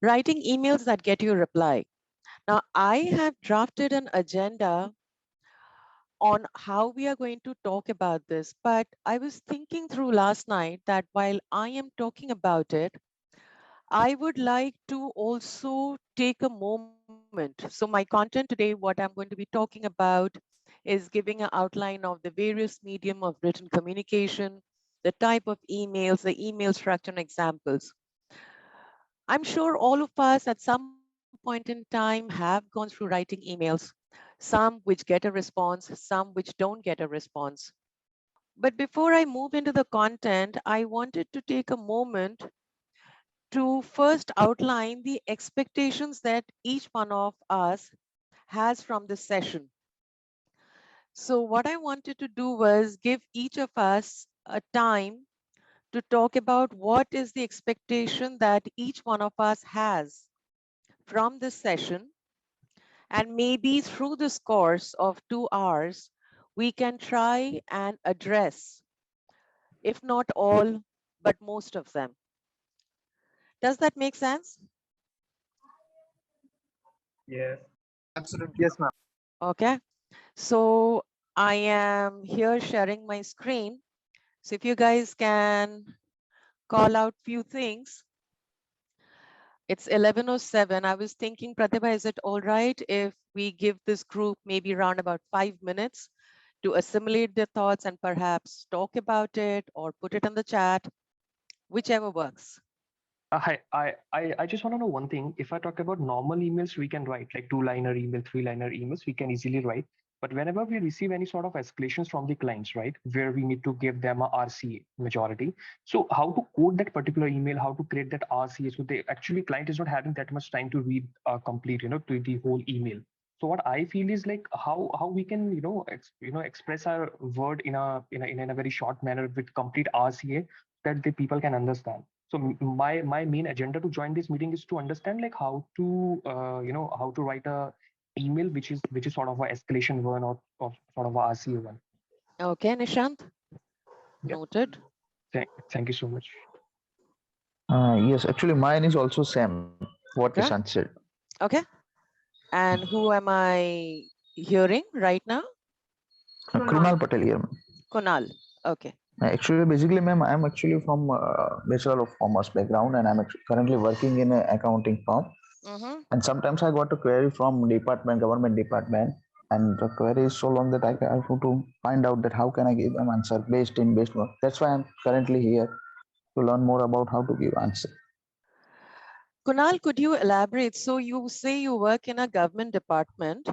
Writing emails that get you a reply. Now, I have drafted an agenda on how we are going to talk about this, but I was thinking through last night that while I am talking about it, I would like to also take a moment. So my content today, what I'm going to be talking about is giving an outline of the various medium of written communication, the type of emails, the email structure and examples. I'm sure all of us at some point in time have gone through writing emails, some which get a response, some which don't get a response. But before I move into the content, I wanted to take a moment to first outline the expectations that each one of us has from this session. So what I wanted to do was give each of us a time to talk about what is the expectation that each one of us has from this session. And maybe through this course of 2 hours, we can try and address, if not all, but most of them. Does that make sense? Yes. Absolutely. Yes, ma'am. Okay. So I am here sharing my screen. So if you guys can call out few things. It's 11:07. I was thinking, Pratibha, is it all right if we give this group maybe around about 5 minutes to assimilate their thoughts and perhaps talk about it or put it in the chat, whichever works. I just want to know one thing. If I talk about normal emails, we can write like two-liner email, three-liner emails, we can easily write. But whenever we receive any sort of escalations from the clients, right, where we need to give them a RCA majority. So how to code that particular email, how to create that RCA. So they actually client is not having that much time to read complete, to the whole email. So what I feel is like how we can express our word in a very short manner with complete RCA that the people can understand. So my main agenda to join this meeting is to understand like how to how to write a email which is sort of a escalation one or sort of a RCA one. Okay, Nishant, Yeah. noted. Thank you so much. Yes, actually, mine is also same. What Nishant Okay, said. okay. And who am I hearing right now? Krunal Patel here, ma'am. Kunal. Okay. Actually, basically, ma'am, I'm actually from Bachelor of Commerce background, and I'm currently working in an accounting firm. Mm-hmm. And sometimes I got a query from department, government department, and the query is so long that I have to find out that how can I give them answer based on. That's why I'm currently here to learn more about how to give answer. Kunal, could you elaborate? So you say you work in a government department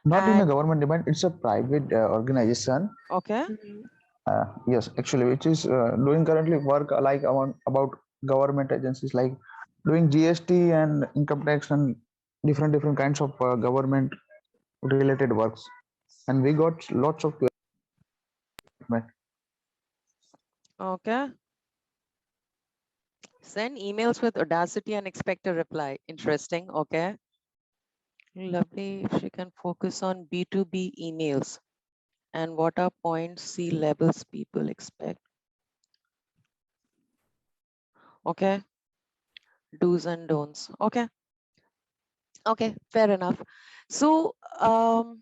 Not in a and government department; it's a private organization. okay, Yes, actually, which is doing currently work like about government agencies like doing GST and income tax and different kinds of government related works. And we got lots of equipment. okay. Send emails with audacity and expect a reply. Interesting. Okay. Lovely. If she can focus on B2B emails and what are points C levels people expect. Okay. Do's and don'ts. Okay. Okay. Fair enough. So I'll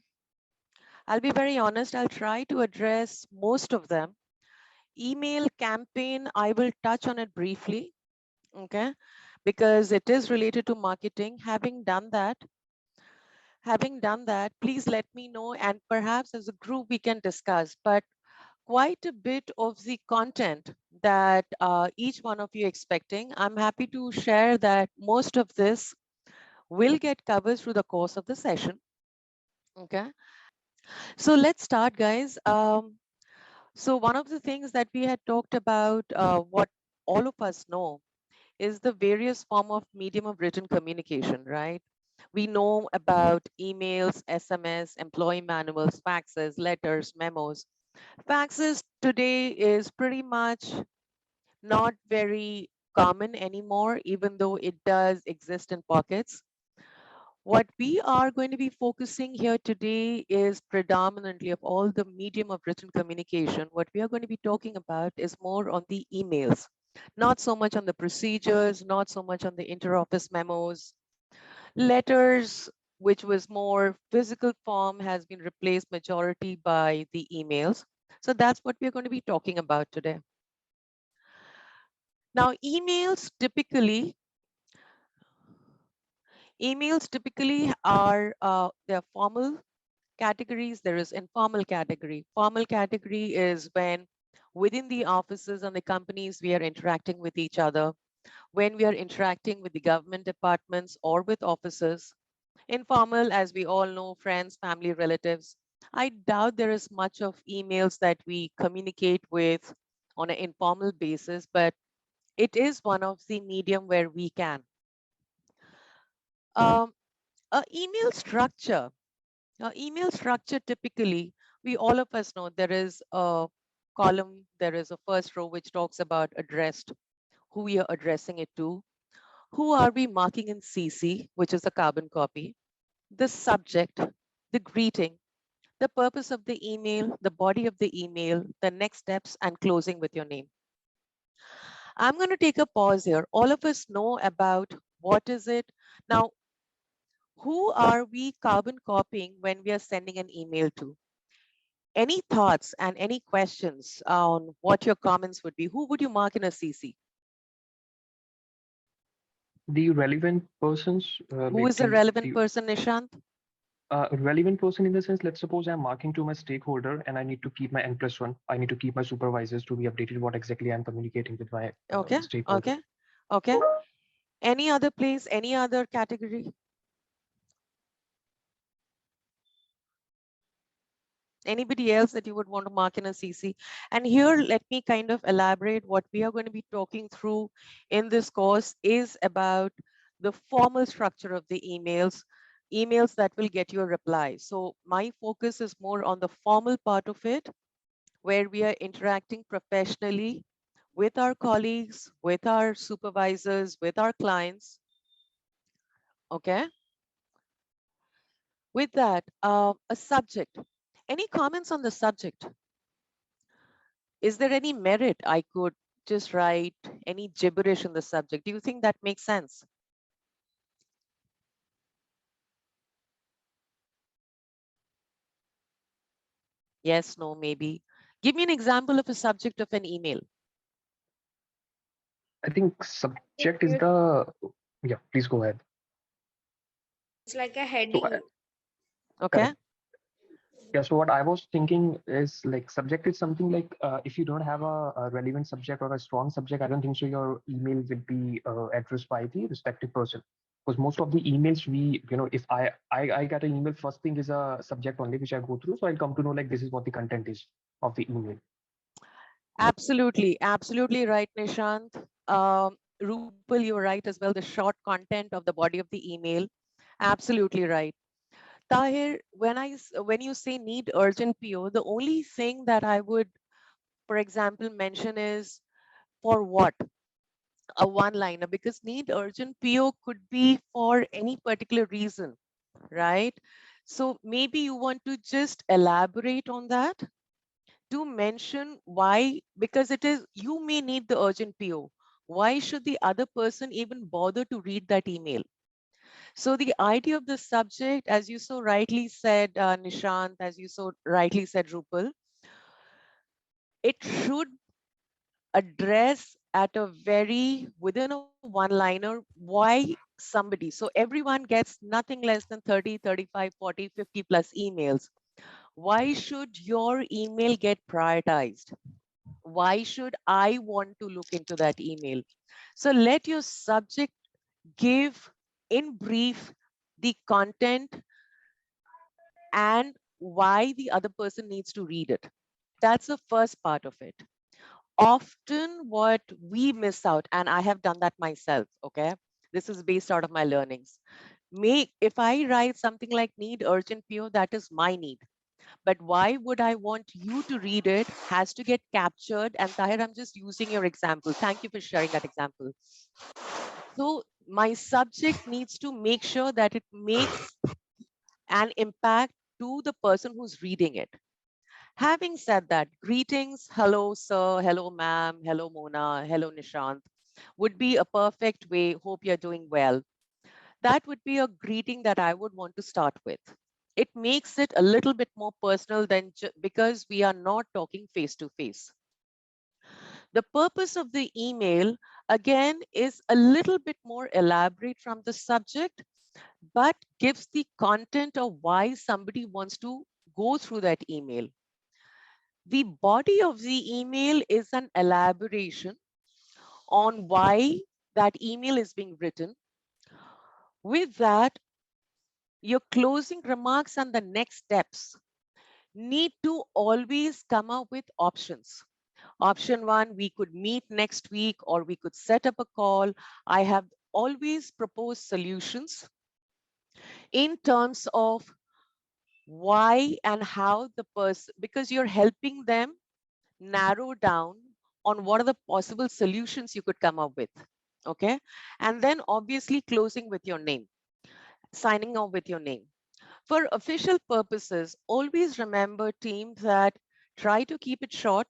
be very honest. I'll try to address most of them. Email campaign, I will touch on it briefly. Okay. Because it is related to marketing. Having done that, please let me know and perhaps as a group we can discuss. But quite a bit of the content that each one of you expecting, I'm happy to share that most of this will get covered through the course of the session. Okay. So let's start, guys. So one of the things that we had talked about, what all of us know, is the various form of medium of written communication, right? We know about emails, SMS, employee manuals, faxes, letters, memos. Faxes today is pretty much not very common anymore, even though it does exist in pockets. What we are going to be focusing here today is predominantly of all the medium of written communication. What we are going to be talking about is more on the emails. Not so much on the procedures, not so much on the inter-office memos. Letters, which was more physical form, has been replaced majority by the emails. So that's what we're going to be talking about today. Now, emails typically are they're formal categories. There is informal category. Formal category is when within the offices and the companies we are interacting with each other, when we are interacting with the government departments or with offices. Informal, as we all know, friends, family, relatives. I doubt there is much of emails that we communicate with on an informal basis, but it is one of the medium where we can. Um, email structure. Email structure typically, we all of us know there is a column, there is a first row which talks about addressed, who we are addressing it to, who are we marking in CC, which is a carbon copy, the subject, the greeting, the purpose of the email, the body of the email, the next steps, and closing with your name. I'm going to take a pause here. All of us know about what is it. Now, who are we carbon copying when we are sending an email to? Any thoughts and any questions on what your comments would be? Who would you mark in a CC? The relevant persons, Who like is a relevant the person, Nishant? relevant person in the sense, let's suppose I'm marking to my stakeholder and I need to keep my N+1. I need to keep my supervisors to be updated what exactly I'm communicating with my Okay, stakeholder. okay, okay. Any other place, any other category? Anybody else that you would want to mark in a CC? And here, let me kind of elaborate what we are going to be talking through in this course is about the formal structure of the emails that will get you a reply. So my focus is more on the formal part of it, where we are interacting professionally with our colleagues, with our supervisors, with our clients. Okay. With that, a subject. Any comments on the subject? Is there any merit I could just write any gibberish in the subject? Do you think that makes sense? Yes, no, maybe. Give me an example of a subject of an email. I think subject is the, yeah, please go ahead. It's like a So heading. Okay. yeah, so what I was thinking is like subject is something like if you don't have a relevant subject or a strong subject, I don't think so your email will be addressed by the respective person. Because most of the emails we, if I get an email, first thing is a subject only which I go through. So I'll come to know like this is what the content is of the email. Absolutely. Absolutely right, Nishant. Rupal, you're right as well. The short content of the body of the email. Absolutely right. Tahir, when you say need urgent PO, the only thing that I would, for example, mention is for what? A one-liner, because need urgent PO could be for any particular reason, right? So maybe you want to just elaborate on that to mention why, because it is, you may need the urgent PO. Why should the other person even bother to read that email? So the idea of the subject, as you so rightly said, Nishant, as you so rightly said, Rupal, it should address at a very within a one liner why somebody. So everyone gets nothing less than 30, 35, 40, 50 plus emails. Why should your email get prioritized? Why should I want to look into that email? So let your subject give in brief the content and why the other person needs to read it. That's the first part of it. Often what we miss out, and I have done that myself, okay? This is based out of my learnings. If I write something like need urgent PO, that is my need. But why would I want you to read it has to get captured. And Tahir, I'm just using your example. Thank you for sharing that example. So my subject needs to make sure that it makes an impact to the person who's reading it. Having said that, greetings, hello, sir, hello, ma'am, hello, Mona, hello, Nishant, would be a perfect way. Hope you're doing well. That would be a greeting that I would want to start with. It makes it a little bit more personal than because we are not talking face to face. The purpose of the email, again, is a little bit more elaborate from the subject, but gives the content of why somebody wants to go through that email. The body of the email is an elaboration on why that email is being written. With that, your closing remarks and the next steps need to always come up with options. Option one, we could meet next week or we could set up a call. I have always proposed solutions in terms of why and how the person, because you're helping them narrow down on what are the possible solutions you could come up with. Okay. And then obviously closing with your name, signing off with your name. For official purposes, always remember, team, that try to keep it short.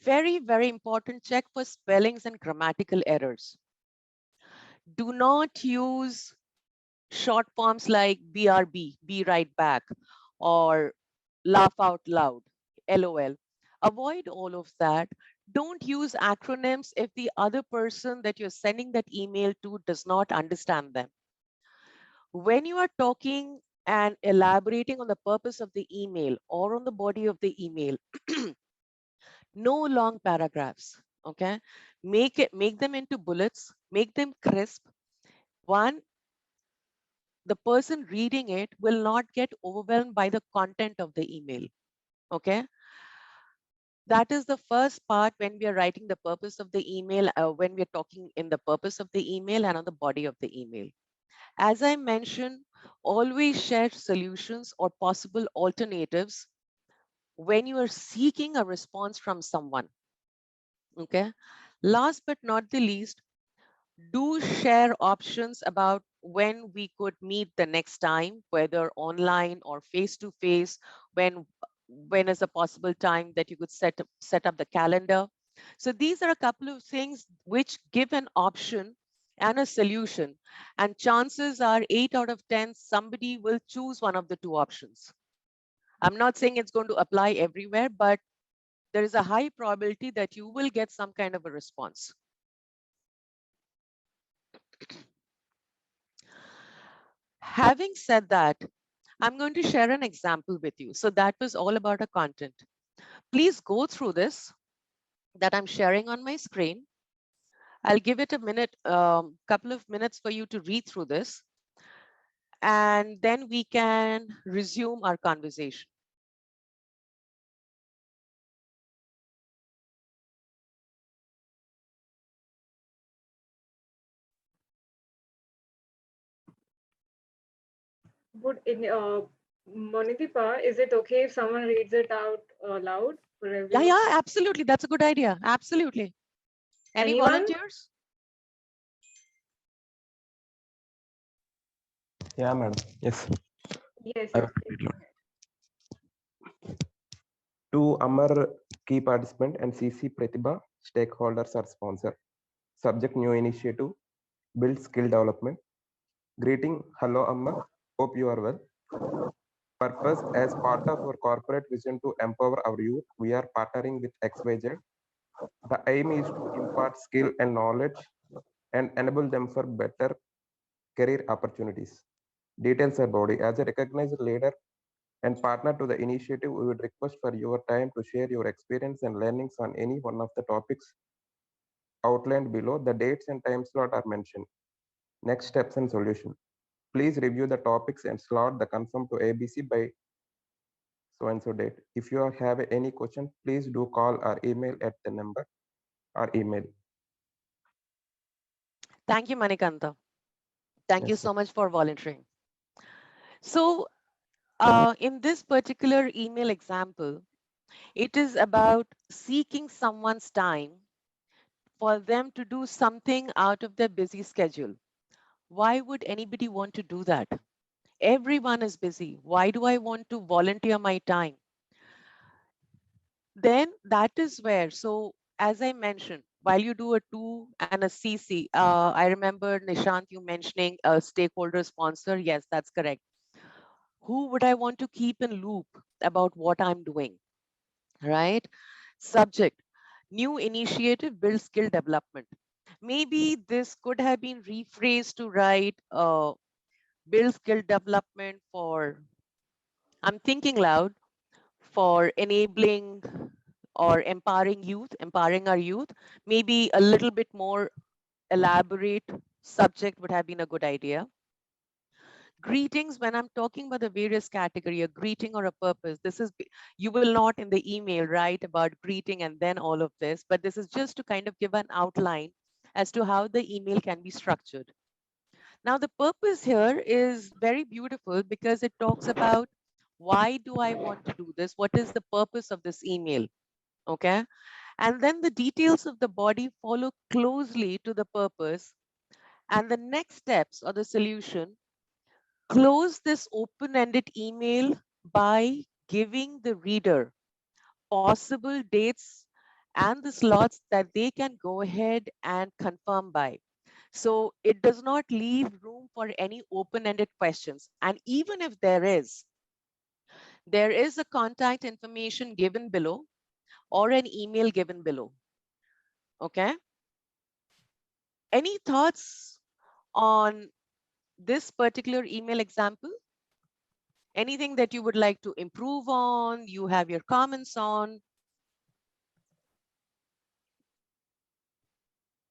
Very, very important. Check for spellings and grammatical errors. Do not use short forms like BRB, be right back, or laugh out loud, LOL. Avoid all of that. Don't use acronyms if the other person that you're sending that email to does not understand them. When you are talking and elaborating on the purpose of the email or on the body of the email, no long paragraphs. Okay. Make them into bullets, make them crisp. One, the person reading it will not get overwhelmed by the content of the email. Okay. That is the first part when we are writing the purpose of the email, when we are talking in the purpose of the email and on the body of the email. As I mentioned, always share solutions or possible alternatives when you are seeking a response from someone. Okay. Last but not the least, do share options about when we could meet the next time, whether online or face to face, when is a possible time that you could set up the calendar. So these are a couple of things which give an option and a solution, and chances are 8 out of 10 somebody will choose one of the two options. I'm not saying it's going to apply everywhere, but there is a high probability that you will get some kind of a response. Having said that, I'm going to share an example with you. So that was all about a content. Please go through this that I'm sharing on my screen. I'll give it a minute, couple of minutes for you to read through this, and then we can resume our conversation. Would in Monidipa, is it okay if someone reads it out loud for everyone? Yeah, absolutely. That's a good idea. Absolutely. Any Anyone? volunteers? Yeah, madam. Yes. Yes, I yes. will read it. To Amar, key participant, and CC Pratibha, stakeholders are sponsor. Subject new initiative, build skill development. Greeting, hello Amma, hope you are well. Purpose, as part of our corporate vision to empower our youth, we are partnering with XYZ. The aim is to impart skill and knowledge and enable them for better career opportunities. Details about it. As a recognized leader and partner to the initiative, we would request for your time to share your experience and learnings on any one of the topics outlined below. The dates and time slot are mentioned. Next steps and solution. Please review the topics and slot the confirm to ABC by so and so date. If you have any question, please do call or email at the number or email. Thank you, Manikanta. Thank you Yes, sir. so much for volunteering. So in this particular email example, it is about seeking someone's time for them to do something out of their busy schedule. Why would anybody want to do that? Everyone is busy. Why do I want to volunteer my time? then that is where, so as I mentioned, while you do a 2 and a CC, I remember Nishant, you mentioning a stakeholder sponsor. Yes, that's correct. Who would I want to keep in loop about what I'm doing, right? Subject, new initiative, build skill development. Maybe this could have been rephrased to write build skill development for, I'm thinking loud, for enabling or empowering our youth. Maybe a little bit more elaborate subject would have been a good idea. Greetings, when I'm talking about the various category, a greeting or a purpose, this is, you will not in the email write about greeting and then all of this, but this is just to kind of give an outline as to how the email can be structured. Now, the purpose here is very beautiful because it talks about why do I want to do this? What is the purpose of this email? Okay. And then the details of the body follow closely to the purpose. And the next steps or the solution, close this open-ended email by giving the reader possible dates and the slots that they can go ahead and confirm by. So it does not leave room for any open-ended questions. And even if there is a contact information given below or an email given below. Okay. Any thoughts on this particular email example? Anything that you would like to improve on, you have your comments on?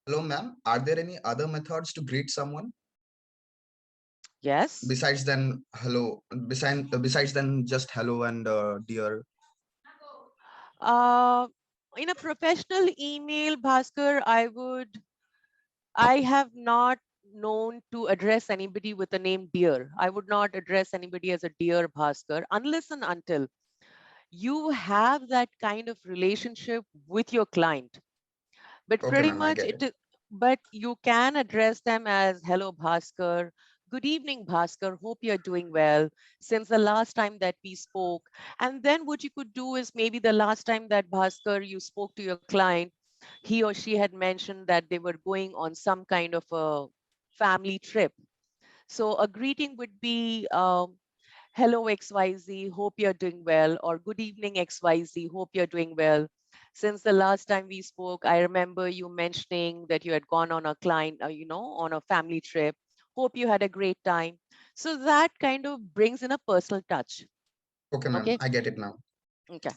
Hello, ma'am. Are there any other methods to greet someone Yes. besides than just hello and dear? Uh, in a professional email, Bhaskar, I have not known to address anybody with the name dear. I would not address anybody as a dear Bhaskar unless and until you have that kind of relationship with your client. But Okay, pretty ma'am, I much get it. but you can address them as hello Bhaskar, good evening Bhaskar, hope you're doing well since the last time that we spoke. And then what you could do is maybe the last time that Bhaskar you spoke to your client, he or she had mentioned that they were going on some kind of a family trip. So a greeting would be hello XYZ, hope you're doing well, or good evening XYZ, hope you're doing well. Since the last time we spoke, I remember you mentioning that you had gone on a client, on a family trip. Hope you had a great time. So that kind of brings in a personal touch. Okay, ma'am, Okay. I get it now. Okay.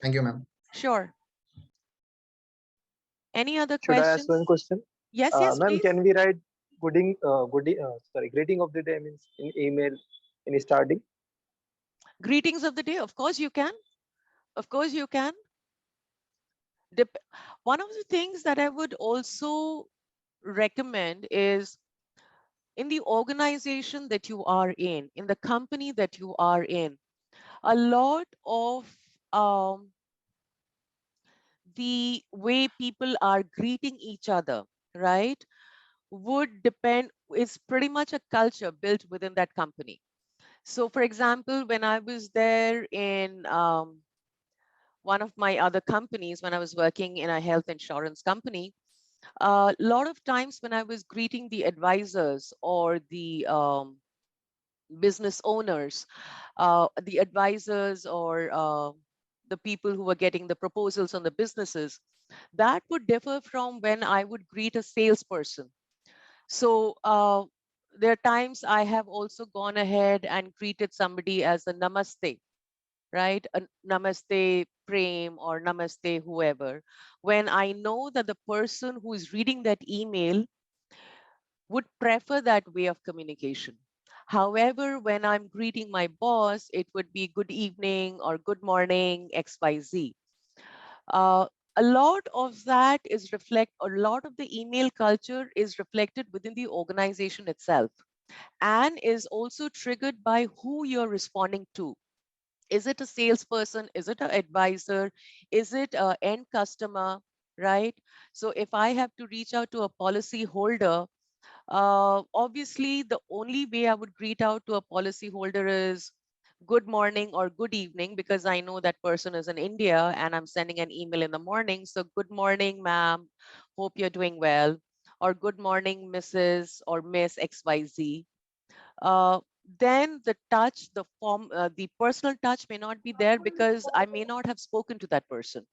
Thank you, ma'am. Sure. Any other Should I ask one questions? question? Yes, yes, Ma'am, please. can we write greeting of the day means in email in starting? Greetings of the day. Of course you can. Of course you can. One of the things that I would also recommend is in the organization that you are in the company that you are in, a lot of um, the way people are greeting each other, right, would depend, is pretty much a culture built within that company. So, for example, when I was there in one of my other companies, when I was working in a health insurance company, a lot of times when I was greeting the advisors or the business owners, the advisors or the people who were getting the proposals on the businesses, that would differ from when I would greet a salesperson. So there are times I have also gone ahead and greeted somebody as a namaste, right? A namaste Prem or namaste whoever, when I know that the person who is reading that email would prefer that way of communication. However, when I'm greeting my boss, it would be good evening or good morning, XYZ. Uh, a lot of that is a lot of the email culture is reflected within the organization itself and is also triggered by who you're responding to. Is it a salesperson? Is it an advisor? Is it an end customer? Right? So if I have to reach out to a policy holder, obviously, the only way I would greet out to a policyholder is good morning or good evening, because I know that person is in India and I'm sending an email in the morning. So good morning, ma'am. Hope you're doing well. Or good morning, Mrs. or Miss XYZ. Uh, then the touch, the personal touch may not be there because I may not have spoken to that person.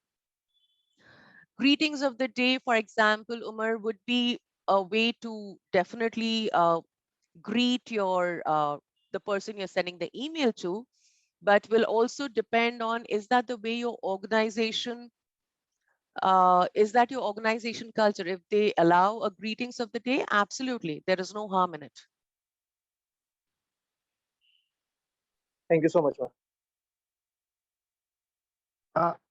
Greetings of the day, for example, Umar, would be a way to definitely greet the person you're sending the email to, but will also depend on, is that the way your organization is that your organization culture? If they allow a greetings of the day, absolutely, there is no harm in it. Thank you so much, ma'am.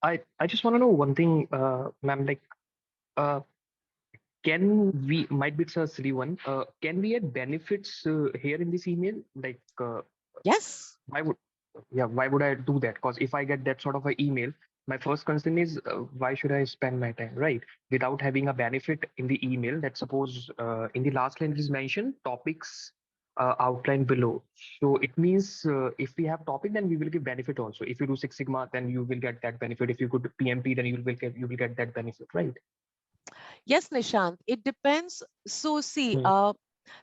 I just want to know one thing, ma'am. Like, uh, can we, might be it's a silly one, can we add benefits here in this email? Like, Yes. why would, yeah, why would I do that? Because if I get that sort of an email, my first concern is why should I spend my time, right? Without having a benefit in the email. That suppose in the last line it is mentioned topics outlined below. So it means if we have topic, then we will give benefit also. If you do Six Sigma, then you will get that benefit. If you go to PMP, then you will get that benefit, right? Yes, Nishant, it depends. So see, Hmm.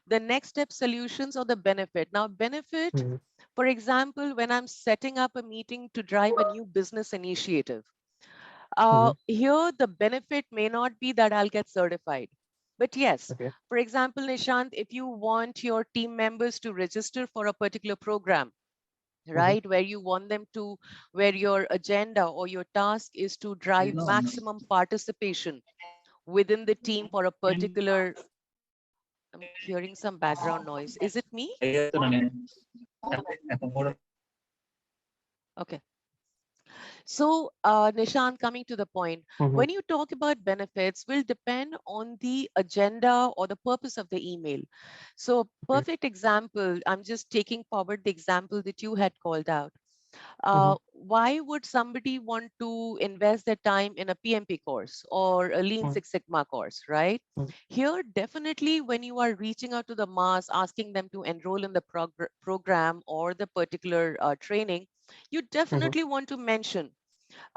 the next step solutions or the benefit. Now, benefit, Hmm. for example, when I'm setting up a meeting to drive a new business initiative, Hmm. here the benefit may not be that I'll get certified. But yes, Okay. for example, Nishant, if you want your team members to register for a particular program, Hmm. right, where you want them to, where your agenda or your task is to drive maximum participation within the team for a particular, I'm hearing some background noise. Is it me? Okay. So, Nishan, coming to the point, Hmm. when you talk about benefits, will depend on the agenda or the purpose of the email. So, Okay. perfect example, I'm just taking forward the example that you had called out. Hmm. Why would somebody want to invest their time in a PMP course or a Lean Hmm. Six Sigma course, right? Here, definitely, when you are reaching out to the mass, asking them to enroll in the program or the particular training, you Hmm. definitely want to mention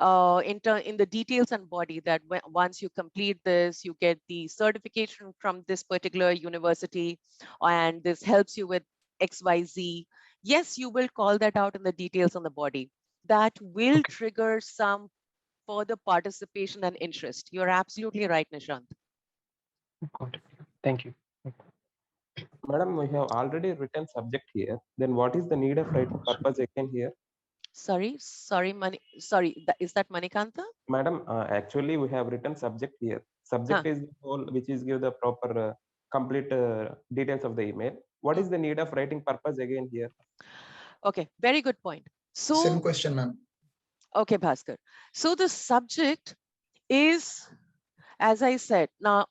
in the details and body that once you complete this, you get the certification from this particular university, and this helps you with XYZ. Yes, you will call that out in the details on the body. That will Okay. trigger some further participation and interest. You're absolutely right, Nishant. Got it. Thank you. Madam, we have already written subject here. Then what is the need of writing purpose again here? Sorry, is that Manikanta? Madam, actually we have written subject here. Huh. Subject is the whole which is give the proper complete details of the email. What Mm. is the need of writing purpose again here? Okay, very good point. Same So, question, ma'am. okay, Bhaskar. So the subject is, as I said, now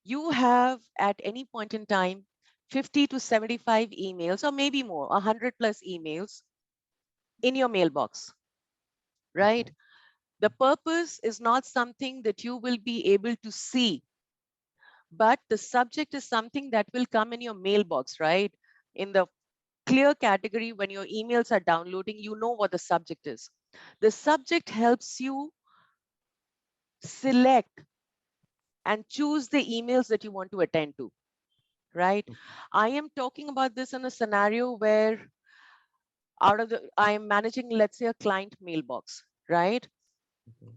you have at any point in time 50 to 75 emails, or maybe more, 100 plus emails in your mailbox, Okay. right? The purpose is not something that you will be able to see, but the subject is something that will come in your mailbox, right? In the clear category, when your emails are downloading, you know what the subject is. The subject helps you select and choose the emails that you want to attend to, right? I am talking about this in a scenario where I am managing, let's say, a client mailbox, right? Okay.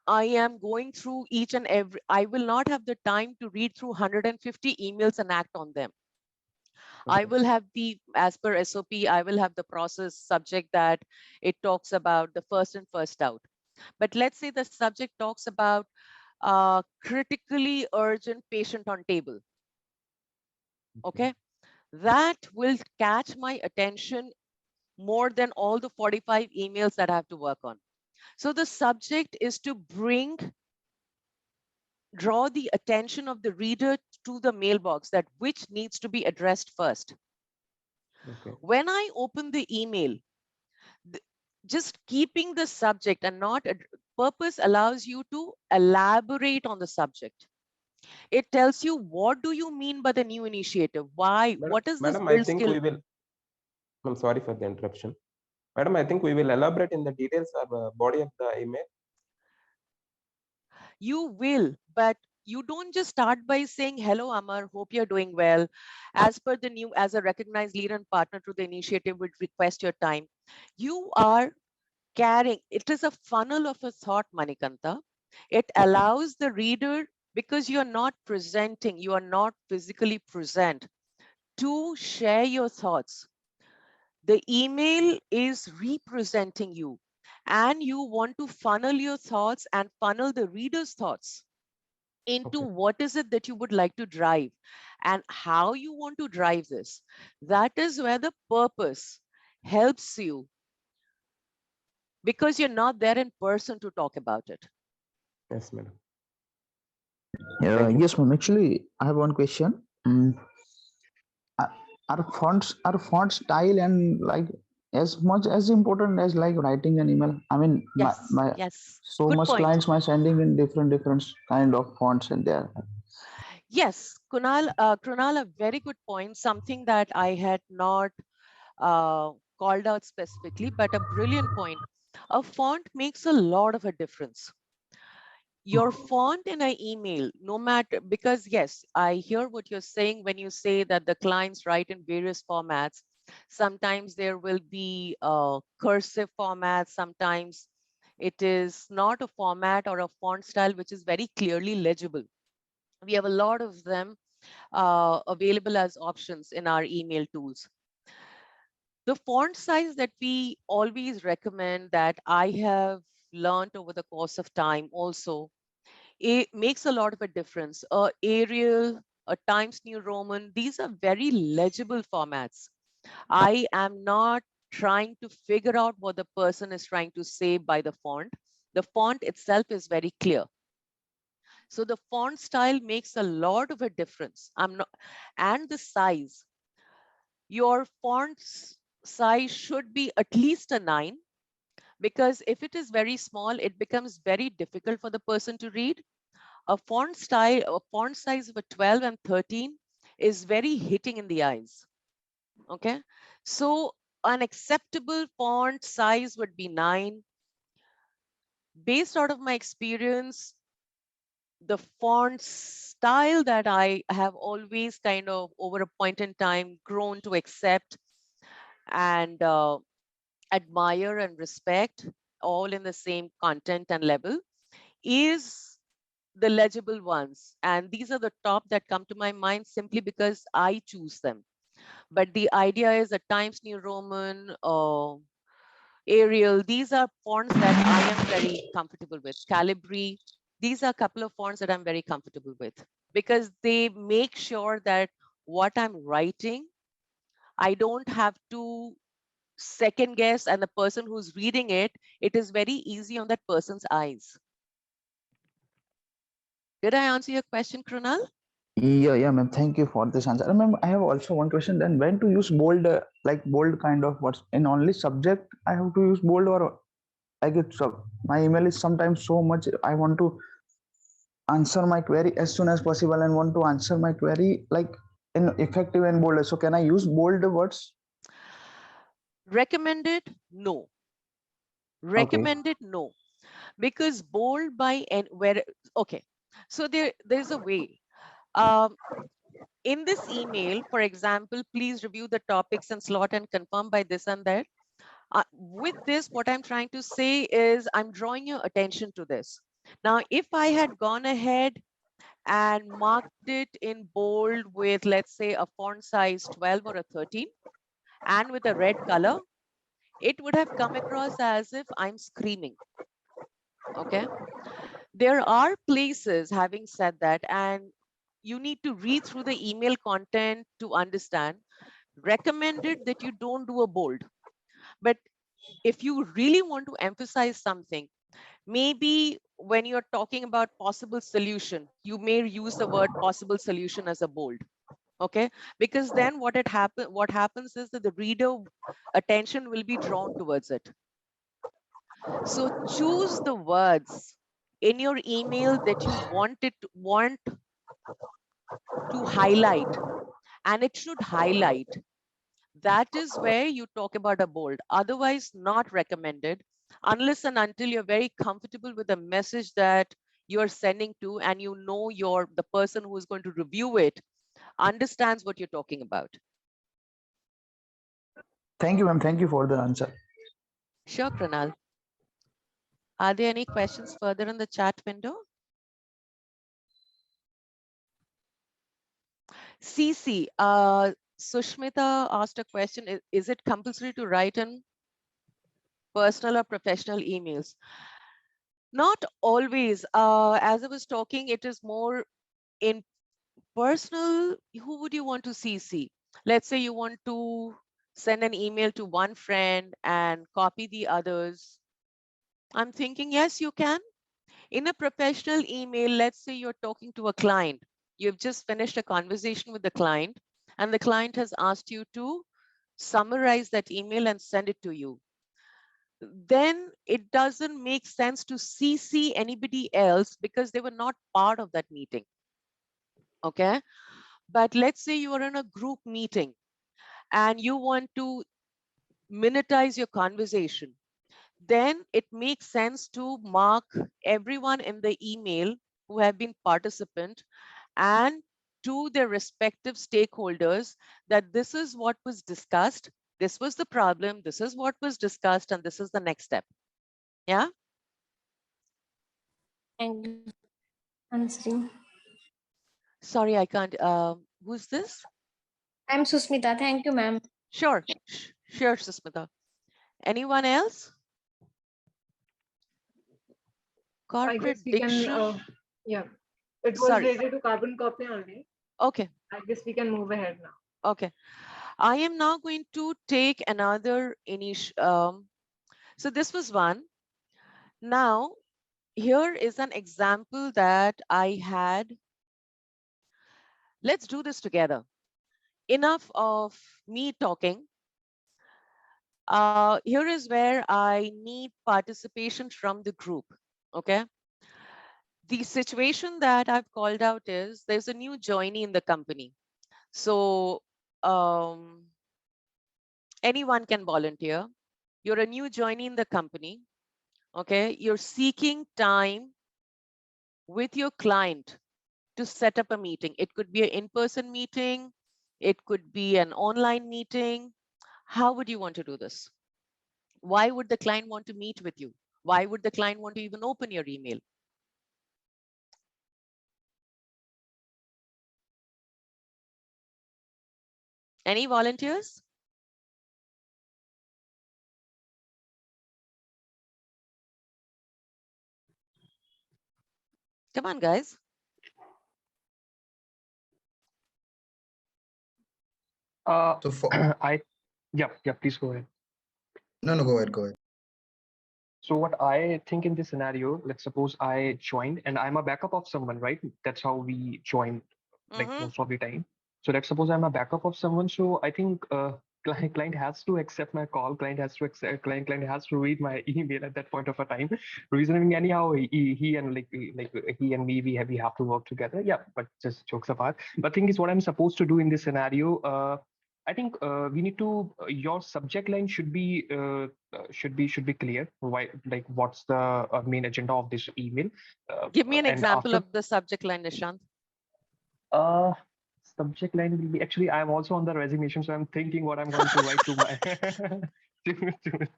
I am going through each and every, I will not have the time to read through 150 emails and act on them. I Okay. will have as per SOP, I will have the process subject that it talks about the first and first out. But let's say the subject talks about critically urgent patient on table. Okay. Okay. That will catch my attention more than all the 45 emails that I have to work on. So the subject is to draw the attention of the reader to the mailbox, that which needs to be addressed first. Okay. When I open the email, th- just keeping the subject and not purpose allows you to elaborate on the subject. It tells you, what do you mean by the new initiative? Why? Madam, What is this madam, I build think skill? we will. I'm sorry for the interruption. Madam, I think we will elaborate in the details of the body of the email. You will, but you don't just start by saying, hello, Amar, hope you're doing well. As per the new, as a recognized leader and partner to the initiative, would request your time. You are carrying, it is a funnel of a thought, Manikanta. It allows the reader, because you're not presenting, you are not physically present, to share your thoughts. The email is representing you, and you want to funnel your thoughts and funnel the reader's thoughts into Okay. what is it that you would like to drive and how you want to drive this. That is where the purpose helps you, because you're not there in person to talk about it. Yes, madam. Yeah, Thank you. yes, ma'am. Actually, I have one question. Are are font style and like as much as important as like writing an email? I mean, my Yes. so Good much point. clients my sending in different kind of fonts and there. Yes, Krunal, a very good point. Something that I had not called out specifically, but a brilliant point. A font makes a lot of a difference. Your font in an email, no matter, because yes, I hear what you're saying when you say that the clients write in various formats. Sometimes there will be cursive formats, sometimes it is not a format or a font style which is very clearly legible. We have a lot of them available as options in our email tools. The font size that we always recommend, that I have learned over the course of time also, it makes a lot of a difference. Arial, a Times New Roman, these are very legible formats. I am not trying to figure out what the person is trying to say by the font. The font itself is very clear. So the font style makes a lot of a difference. And the size. Your size should be at least a 9, because if it is very small, it becomes very difficult for the person to read. A font size of a 12 and 13 is very hitting in the eyes. Okay. So an acceptable font size would be 9. Based out of my experience, the font style that I have always kind of over a point in time grown to accept and admire and respect, all in the same content and level, is the legible ones. And these are the top that come to my mind simply because I choose them. But the idea is a Times New Roman, Arial, these are fonts that I am very comfortable with. Calibri, these are a couple of fonts that I'm very comfortable with, because they make sure that what I'm writing, I don't have to second guess, and the person who's reading it, it is very easy on that person's eyes. Did I answer your question, Krunal? Yeah, ma'am. Thank you for this answer. Ma'am, I have also one question. Then, when to use bold, like bold kind of words in only subject? I have to use bold, or like it's my email is sometimes so much. I want to answer my query as soon as possible and want to answer my query like in effective and bold. So, can I use bold words? Recommended? No. Okay. Recommended? No. Because bold by and where, okay. So there's a way. Um, in this email, for example, please review the topics and slot and confirm by this and that. With this, what I'm trying to say is I'm drawing your attention to this. Now, if I had gone ahead and marked it in bold with, let's say, a font size 12 or a 13 and with a red color, it would have come across as if I'm screaming. Okay. There are places, having said that, and you need to read through the email content to understand, recommended that you don't do a bold. But if you really want to emphasize something, maybe when you're talking about possible solution, you may use the word possible solution as a bold. Okay, because then what happens is that the reader attention will be drawn towards it. So choose the words in your email that you want to highlight, and it should highlight That is where you talk about a bold. Otherwise, not recommended unless and until you're very comfortable with the message that you're sending to, and you know the person who is going to review it understands what you're talking about. Thank you, ma'am. Thank you for the answer. Sure, Pranal. Are there any questions further in the chat window? CC, Sushmita asked a question. Is it compulsory to write in personal or professional emails? Not always. As I was talking, it is more in personal. Who would you want to CC? Let's say you want to send an email to one friend and copy the others. I'm thinking, yes, you can. In a professional email, let's say you're talking to a client. You've just finished a conversation with the client, and the client has asked you to summarize that email and send it to you. Then it doesn't make sense to CC anybody else because they were not part of that meeting. Okay. But let's say you are in a group meeting and you want to minutize your conversation. Then it makes sense to mark everyone in the email who have been participant and to their respective stakeholders that this is what was discussed, this was the problem, this is what was discussed, and this is the next step. Yeah. Thank you for answering. Sorry, I can't. Who's this? I'm Susmita. Thank you, ma'am. Sure, sure, Susmita. Anyone else? I guess Corporate we can, diction. yeah, it was Sorry. related to carbon copy only. Okay. I guess we can move ahead now. Okay. I am now going to take another initial. So this was one. Now, here is an example that I had. Let's do this together. Enough of me talking. Here is where I need participation from the group. Okay. The situation that I've called out is there's a new joinee in the company. So anyone can volunteer. You're a new joinee in the company. Okay. You're seeking time with your client to set up a meeting. It could be an in-person meeting. It could be an online meeting. How would you want to do this? Why would the client want to meet with you? Why would the client want to even open your email? Any volunteers? Come on, guys. So for Yeah, please go ahead. no, go ahead, go ahead. So what I think in this scenario, let's suppose I joined and I'm a backup of someone, right? That's how we join like most of the time. So let's suppose I'm a backup of someone. So I think client has to accept my call. Client has to accept. Client has to read my email at that point of a time. Reasoning anyhow, he and like he and me, we have to work together. Yeah, but just jokes apart. But thing is, what I'm supposed to do in this scenario. I think we need to. Your subject line should be clear. Why, like, what's the main agenda of this email? Give me an and example after, of the subject line, Nishant. Subject line will be actually. I'm also on the resignation, so I'm thinking what I'm going to write to my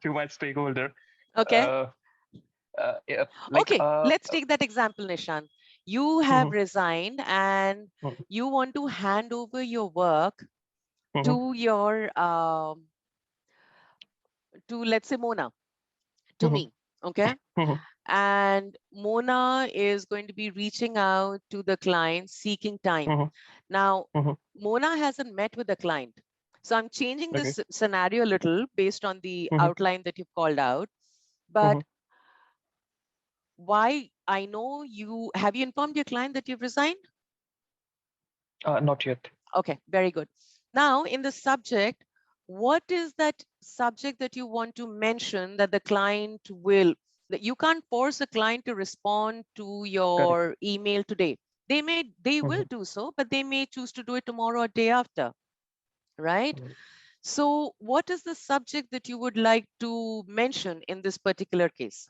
to my stakeholder. Okay. Yeah, Okay, let's take that example, Nishant. You have resigned and you want to hand over your work to your to, let's say, Mona, to me. Okay. And Mona is going to be reaching out to the client seeking time. Now, Mona hasn't met with the client. So I'm changing this scenario a little based on the outline that you've called out. But why? I know you have you informed your client that you've resigned? Not yet. Okay, very good. Now, in the subject, what is that subject that you want to mention that the client will, that you can't force a client to respond to your email today. They will do so, but they may choose to do it tomorrow or day after, right? So what is the subject that you would like to mention in this particular case?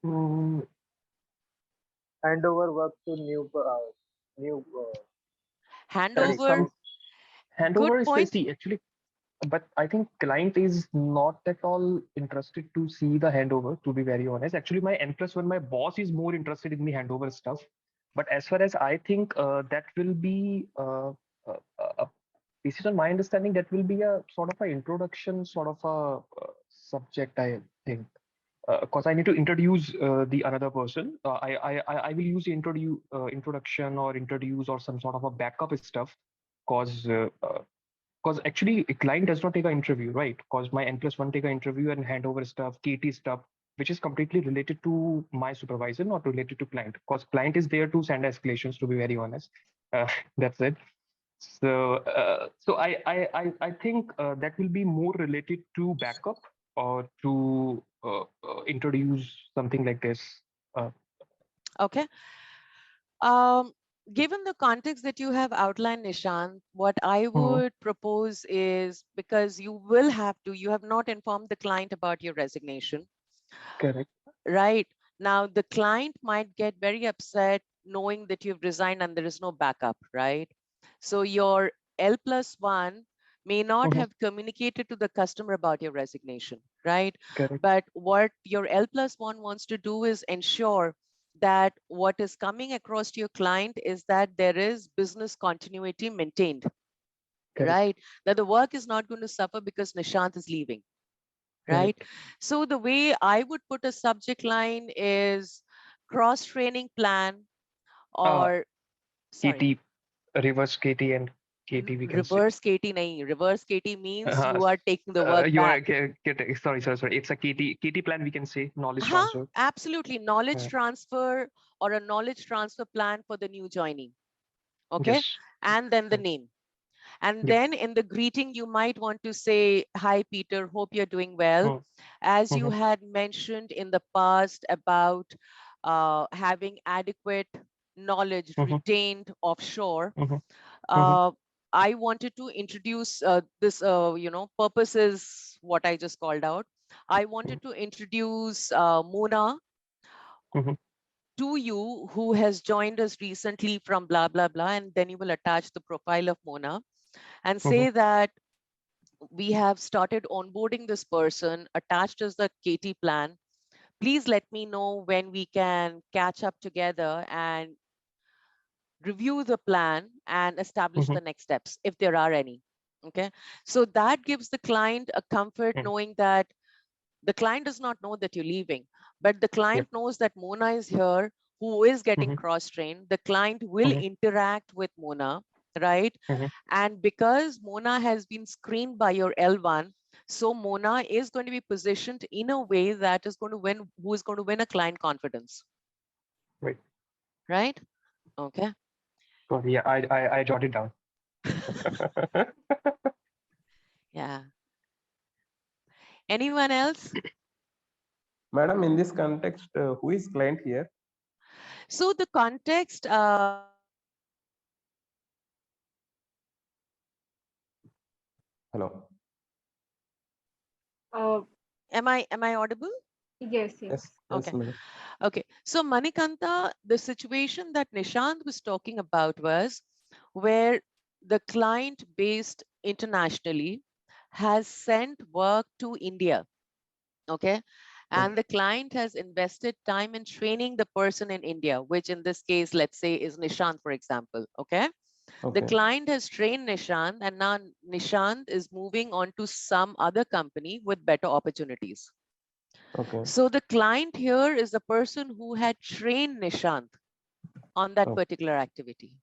Mm, Handover work to new correct. colleagues. Handover, good Handover is point. see actually, but I think client is not at all interested to see the handover, to be very honest. Actually, my N+1, my boss is more interested in the handover stuff. But as far as I think, that will be, based on my understanding, that will be a sort of an introduction, sort of a subject, I think. Because I need to introduce the another person. I will use the introduction or introduce or some sort of a backup stuff. Because actually a client does not take an interview, right? Because my N+1 take an interview and hand over stuff, KT stuff, which is completely related to my supervisor, not related to client. Because client is there to send escalations, to be very honest. That's it. So I think that will be more related to backup or to introduce something like this. Uh, Okay. Um, Given the context that you have outlined, Nishant, what I mhm, would propose is, because you will have to, you have not informed the client about your resignation, correct. right? Now, the client might get very upset knowing that you've resigned and there is no backup, right? So your L+1 may not Mhm, have communicated to the customer about your resignation, right? correct. But what your L+1 wants to do is ensure that what is coming across to your client is that there is business continuity maintained, Correct. right? That the work is not going to suffer because Nishant is leaving, right? Correct. So the way I would put a subject line is cross training plan, Uh, or sorry, KT, reverse KT and KT, we can say. reverse KT nahi. Reverse KT means Uh, you are taking the work you are back. sorry. It's a KT plan. We can say knowledge Huh? transfer. Absolutely. Knowledge Uh, transfer, or a knowledge transfer plan for the new joinee. Okay. yes. And then the Mm, name. And yep. then in the greeting, you might want to say, "Hi, Peter, hope you're doing well." Mm, As you mhm, had mentioned in the past about having adequate knowledge mhm, retained offshore, mhm, mhm, uh, I wanted to introduce this, purpose is what I just called out. I wanted to introduce Mona mhm, to you, who has joined us recently from blah, blah, blah. And then you will attach the profile of Mona and mhm, say that we have started onboarding this person attached as the KT plan. Please let me know when we can catch up together and review the plan and establish mhm, the next steps if there are any. Okay. So that gives the client a comfort mhm. knowing that the client does not know that you're leaving, but the Yep. client knows that Mona is here, who is getting Mhm, cross trained. The client will mhm, interact with Mona, right? mhm. And because Mona has been screened by your L1, so Mona is going to be positioned in a way that is going to win, who is going to win a client confidence, Right. right? Okay. Sorry. Yeah. I jotted down. Yeah. Anyone else? Madam, in this context, who is client here? So the context, Hello. Uh, am I audible? yes, Yes, yes. yes, Okay. madam. Okay. So Manikanta, the situation that Nishant was talking about was where the client based internationally has sent work to India. Okay. And Okay. the client has invested time in training the person in India, which in this case, let's say is Nishant, for example. Okay. The Okay. client has trained Nishant, and now Nishant is moving on to some other company with better opportunities. Okay. So the client here is the person who had trained Nishant on that Oh, particular activity.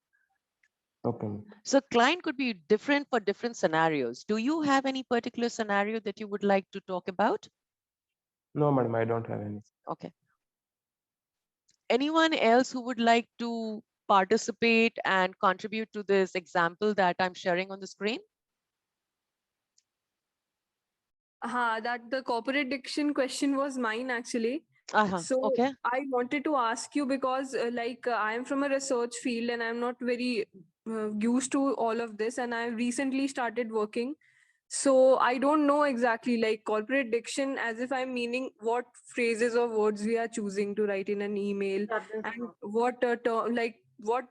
okay. So client could be different for different scenarios. Do you have any particular scenario that you would like to talk about? No, madam, I don't have any. Okay. Anyone else who would like to participate and contribute to this example that I'm sharing on the screen? That the corporate diction question was mine actually. So Okay. I wanted to ask you because I am from a research field and I'm not very used to all of this, and I recently started working. So I don't know exactly like corporate diction, as if I'm meaning what phrases or words we are choosing to write in an email, That is and true. what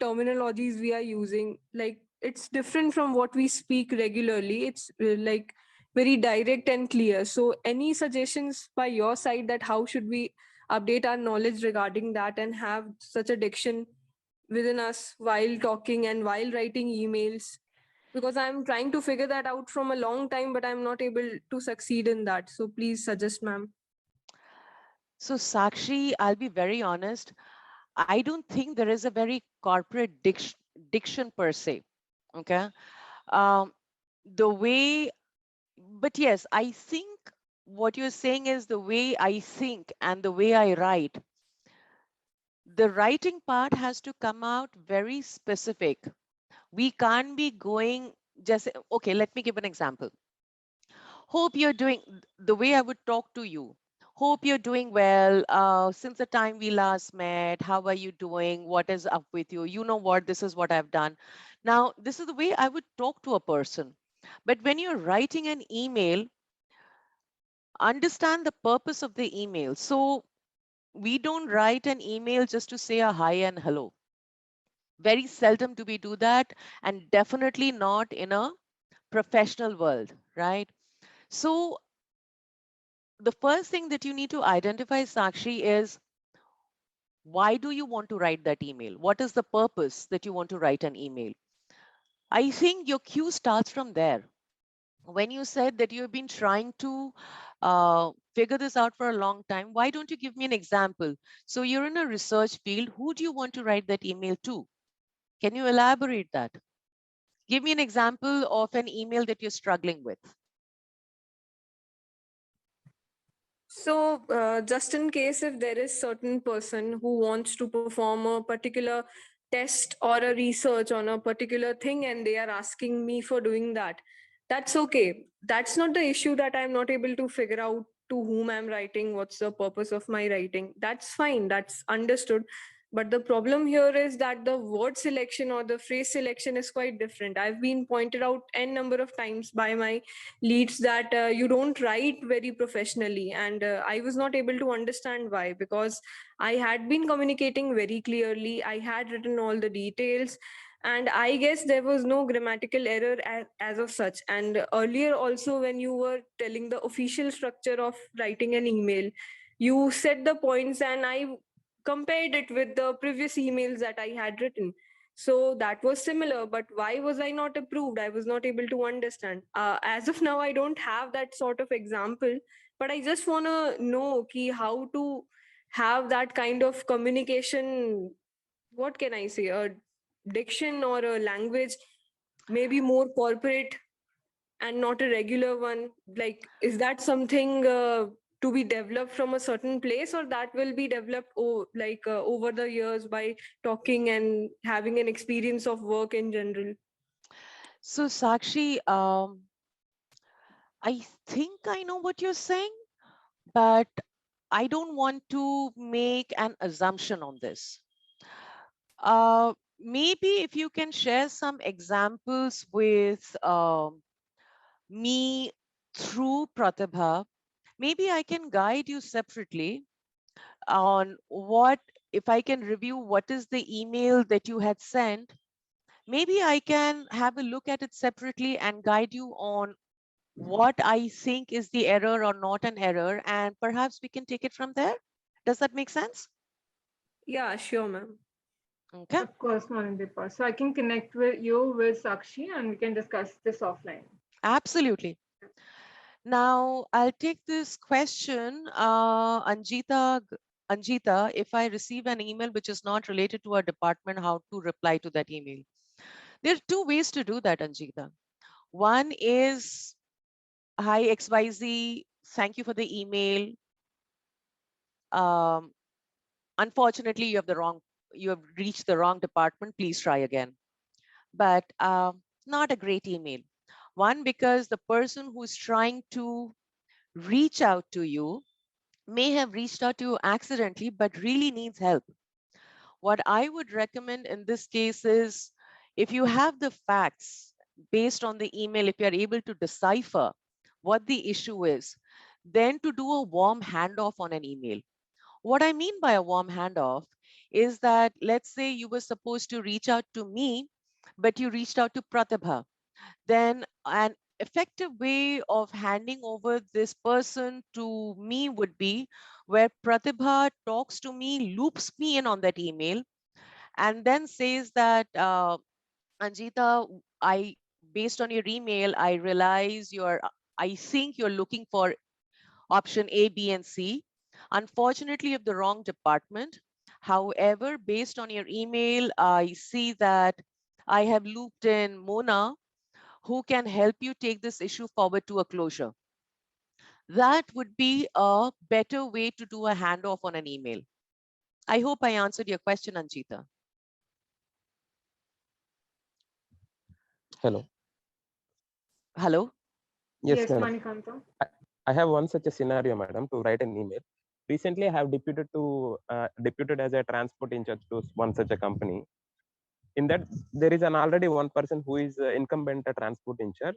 terminologies we are using. Like it's different from what we speak regularly. It's like very direct and clear. So any suggestions by your side that how should we update our knowledge regarding that and have such a diction within us while talking and while writing emails? Because I'm trying to figure that out from a long time, but I'm not able to succeed in that. So please suggest, ma'am. So, Sakshi, I'll be very honest. I don't think there is a very corporate diction per se. Okay. Um, the way, but yes, I think what you're saying is the way I think and the way I write. The writing part has to come out very specific. We can't be going just, okay, let me give an example. Hope you're doing the way I would talk to you. Hope you're doing well. Since the time we last met, how are you doing? What is up with you? You know what? This is what I've done. Now, this is the way I would talk to a person. But when you're writing an email, understand the purpose of the email. So we don't write an email just to say a hi and hello. Very seldom do we do that, and definitely not in a professional world, right? So the first thing that you need to identify, Sakshi, is why do you want to write that email? What is the purpose that you want to write an email? I think your cue starts from there. When you said that you've been trying to figure this out for a long time, why don't you give me an example? So you're in a research field. Who do you want to write that email to? Can you elaborate that? Give me an example of an email that you're struggling with. So, just in case if there is certain person who wants to perform a particular test or a research on a particular thing and they are asking me for doing that, that's okay. That's not the issue that I'm not able to figure out to whom I'm writing, what's the purpose of my writing. That's fine, that's understood. But the problem here is that the word selection or the phrase selection is quite different. I've been pointed out n number of times by my leads that you don't write very professionally, and I was not able to understand why, because I had been communicating very clearly, I had written all the details, and I guess there was no grammatical error as of such. And earlier also, when you were telling the official structure of writing an email, you said the points and I compared it with the previous emails that I had written. So that was similar, but why was I not approved? I was not able to understand. As of now, I don't have that sort of example, but I just want to know ki how to have that kind of communication. What can I say? A diction or a language, maybe more corporate and not a regular one. Like, is that something to be developed from a certain place, or that will be developed over the years by talking and having an experience of work in general? So, Sakshi, I think I know what you're saying, but I don't want to make an assumption on this. Maybe if you can share some examples with me through Pratibha, maybe I can guide you separately on what, if I can review what is the email that you had sent. Maybe I can have a look at it separately and guide you on what I think is the error or not an error, and perhaps we can take it from there. Does that make sense? Yeah, sure, ma'am. Okay. Of course, Monidipa. So I can connect with you with Sakshi and we can discuss this offline. Absolutely. Now, I'll take this question, Anjita, if I receive an email which is not related to our department, how to reply to that email? There are two ways to do that, Anjita. One is, hi XYZ, thank you for the email. Um, Unfortunately, you have reached the wrong department. Please try again. But not a great email. One, because the person who's trying to reach out to you may have reached out to you accidentally, but really needs help. What I would recommend in this case is If you have the facts based on the email, if you're able to decipher what the issue is, then to do a warm handoff on an email. What I mean by a warm handoff is that, let's say you were supposed to reach out to me, but you reached out to Pratibha. Then an effective way of handing over this person to me would be where Pratibha talks to me, loops me in on that email, and then says that, Anjita, based on your email, I realize I think you're looking for option A, B, and C. Unfortunately, of the wrong department. However, based on your email, I see that I have looped in Mona, who can help you take this issue forward to a closure. That would be a better way to do a handoff on an email. I hope I answered your question, Anjita. Hello. Hello? Yes, Yes, madam. Manikanta. I have one such a scenario, madam, to write an email. Recently, I have deputed as a transport in charge to one such a company. In that, there is an already one person who is incumbent transport in charge.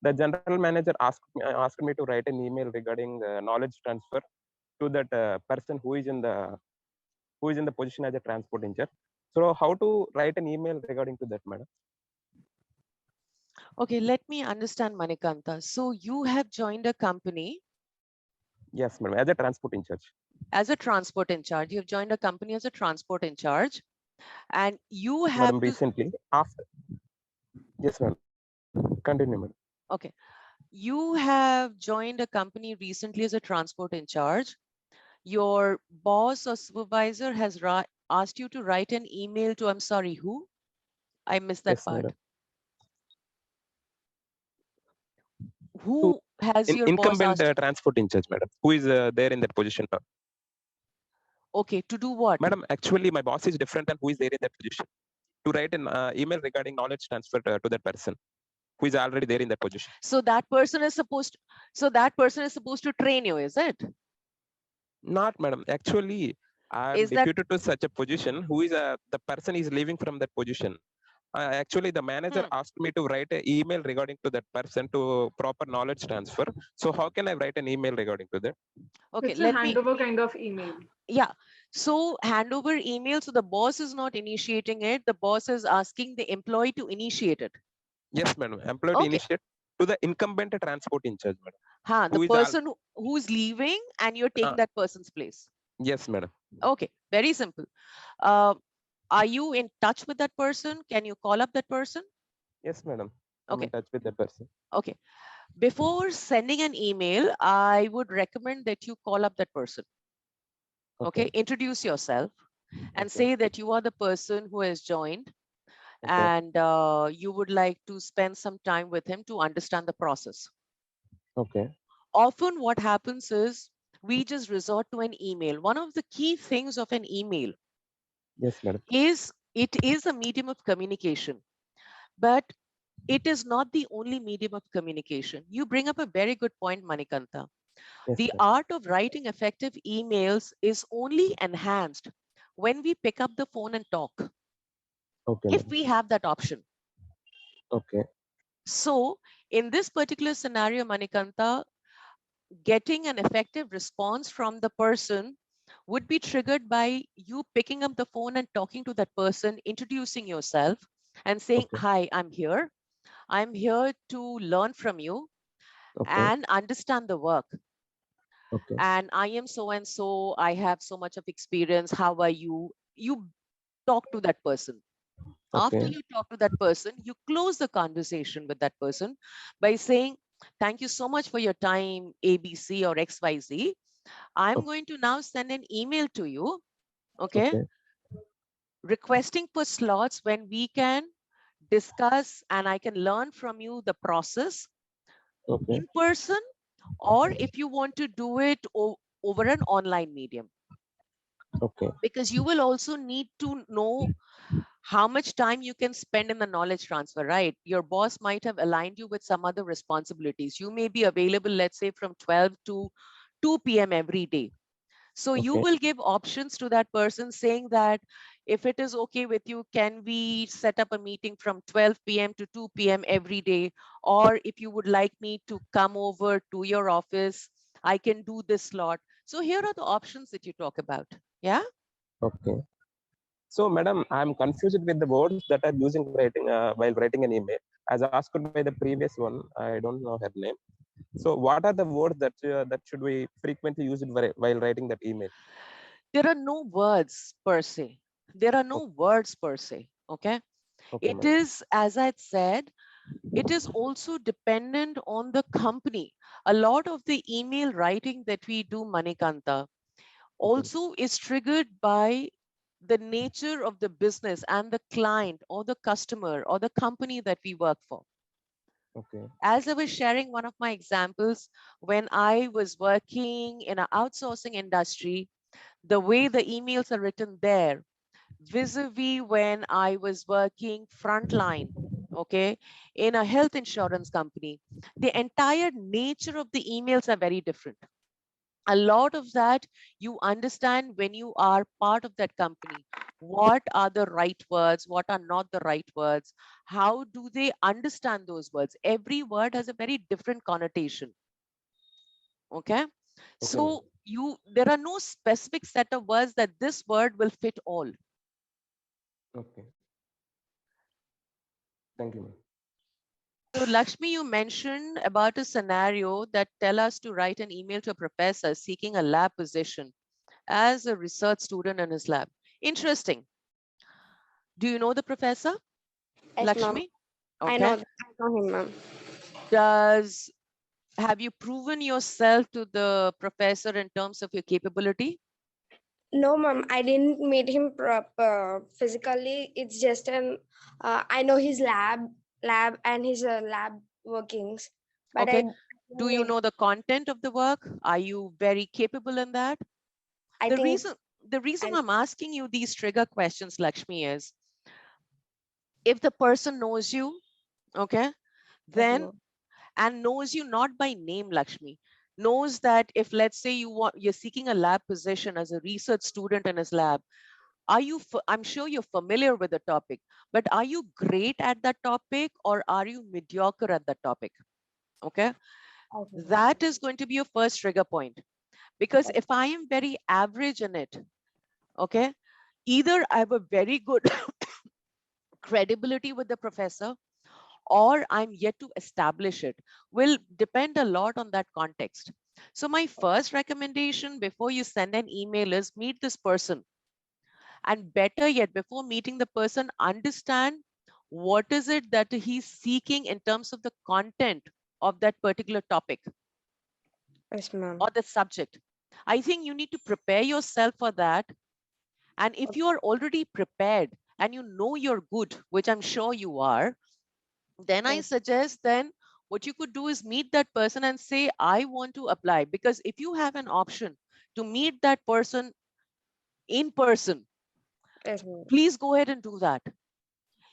The general manager asked me to write an email regarding knowledge transfer to that person who is in the position as a transport in charge. So, how to write an email regarding to that, madam? Okay, let me understand, Manikanta. So you have joined a company Yes, madam, as a transport in charge. as a transport in charge. You've joined a company as a transport in charge, and you Yes, have madam, to. recently after. Yes, madam. Continue, madam. Okay, you have joined a company recently as a transport in charge. Your boss or supervisor has asked you to write an email to, I'm sorry, who? I missed that Yes, part. madam. To Who has your boss incumbent asked? transport in charge, madam, who is there in that position now. Okay, to do what? Madam, actually, my boss is different than who is there in that position. To write an email regarding knowledge transfer to that person who is already there in that position. So that person is supposed. So that person is supposed to train you, is it? Not, madam. Actually, I am Is that? deputed to such a position who is the person is leaving from that position. Actually, the manager asked me to write an email regarding to that person to proper knowledge transfer. So how can I write an email regarding to that? Okay, It's a let me. handover kind of email. Yeah. So handover email. So the boss is not initiating it. The boss is asking the employee to initiate it. Yes, madam. Employee Okay. initiate to the incumbent transport in charge, madam. The person who's leaving and you're taking that person's place. Yes, madam. Okay, very simple. Are you in touch with that person? Can you call up that person? Yes, madam. I'm Okay. in touch with that person. Okay. Before sending an email, I would recommend that you call up that person. Okay. Introduce yourself and say that you are the person who has joined and you would like to spend some time with him to understand the process. Okay. Often what happens is we just resort to an email. One of the key things of an email is it is a medium of communication, but it is not the only medium of communication. You bring up a very good point, Manikanta. The art of writing effective emails is only enhanced when we pick up the phone and talk. If we have that option. So in this particular scenario, Manikanta, getting an effective response from the person would be triggered by you picking up the phone and talking to that person, introducing yourself and saying, hi, I'm here. I'm here to learn from you and understand the work. And I am so and so, I have so much of experience. How are you? You talk to that person. After you talk to that person, you close the conversation with that person by saying, thank you so much for your time, ABC or XYZ. I'm going to now send an email to you, okay, requesting for slots when we can discuss and I can learn from you the process in person, or if you want to do it over an online medium. Because you will also need to know how much time you can spend in the knowledge transfer, right? Your boss might have aligned you with some other responsibilities. You may be available, let's say, from 12 to 2 p.m. every day. So you will give options to that person saying that If it is okay with you, can we set up a meeting from 12 p.m. to 2 p.m. every day? Or if you would like me to come over to your office, I can do this slot. So here are the options that you talk about. Yeah. Okay. So, madam, I'm confused with the words that are using writing while writing an email. As asked by the previous one, I don't know her name. So, what are the words that should we frequently use it while writing that email? There are no words per se. There are no words per se. Okay. Okay, It madam. is, as I said, it is also dependent on the company. A lot of the email writing that we do, Manikanta, also is triggered by the nature of the business and the client or the customer or the company that we work for. Okay. As I was sharing one of my examples, when I was working in an outsourcing industry, the way the emails are written there, vis-a-vis when I was working frontline, okay, in a health insurance company, the entire nature of the emails are very different. A lot of that you understand when you are part of that company. What are the right words? What are not the right words? How do they understand those words? Every word has a very different connotation. Okay. So there are no specific set of words that this word will fit all. Okay. Thank you, ma'am. So Lakshmi, you mentioned about a scenario that tell us to write an email to a professor seeking a lab position as a research student in his lab. Interesting. Do you know the professor? Yes, ma'am. Lakshmi? Okay. I know him, ma'am. Have you proven yourself to the professor in terms of your capability? No, ma'am. I didn't meet him physically. It's just I know his lab and his lab workings, but I Okay. didn't Do you meet. know the content of the work? Are you very capable in that? I The think. reason I, I'm asking you these trigger questions, Lakshmi, is if the person knows you, okay, yes, then ma'am. and knows you not by name, Lakshmi, knows that if let's say you're seeking a lab position as a research student in his lab, I'm sure you're familiar with the topic, but are you great at that topic or are you mediocre at that topic? Okay, Okay, ma'am. that is going to be your first trigger point, because if I am very average in it, okay, either I have a very good credibility with the professor or I'm yet to establish it, will depend a lot on that context. So my first recommendation before you send an email is meet this person. And better yet, before meeting the person, understand what is it that he's seeking in terms of the content of that particular topic Yes, ma'am. or the subject. I think you need to prepare yourself for that. And if you are already prepared and you know you're good, which I'm sure you are, then I Yes. suggest then what you could do is meet that person and say, I want to apply. Because if you have an option to meet that person in person, Yes, ma'am. please go ahead and do that.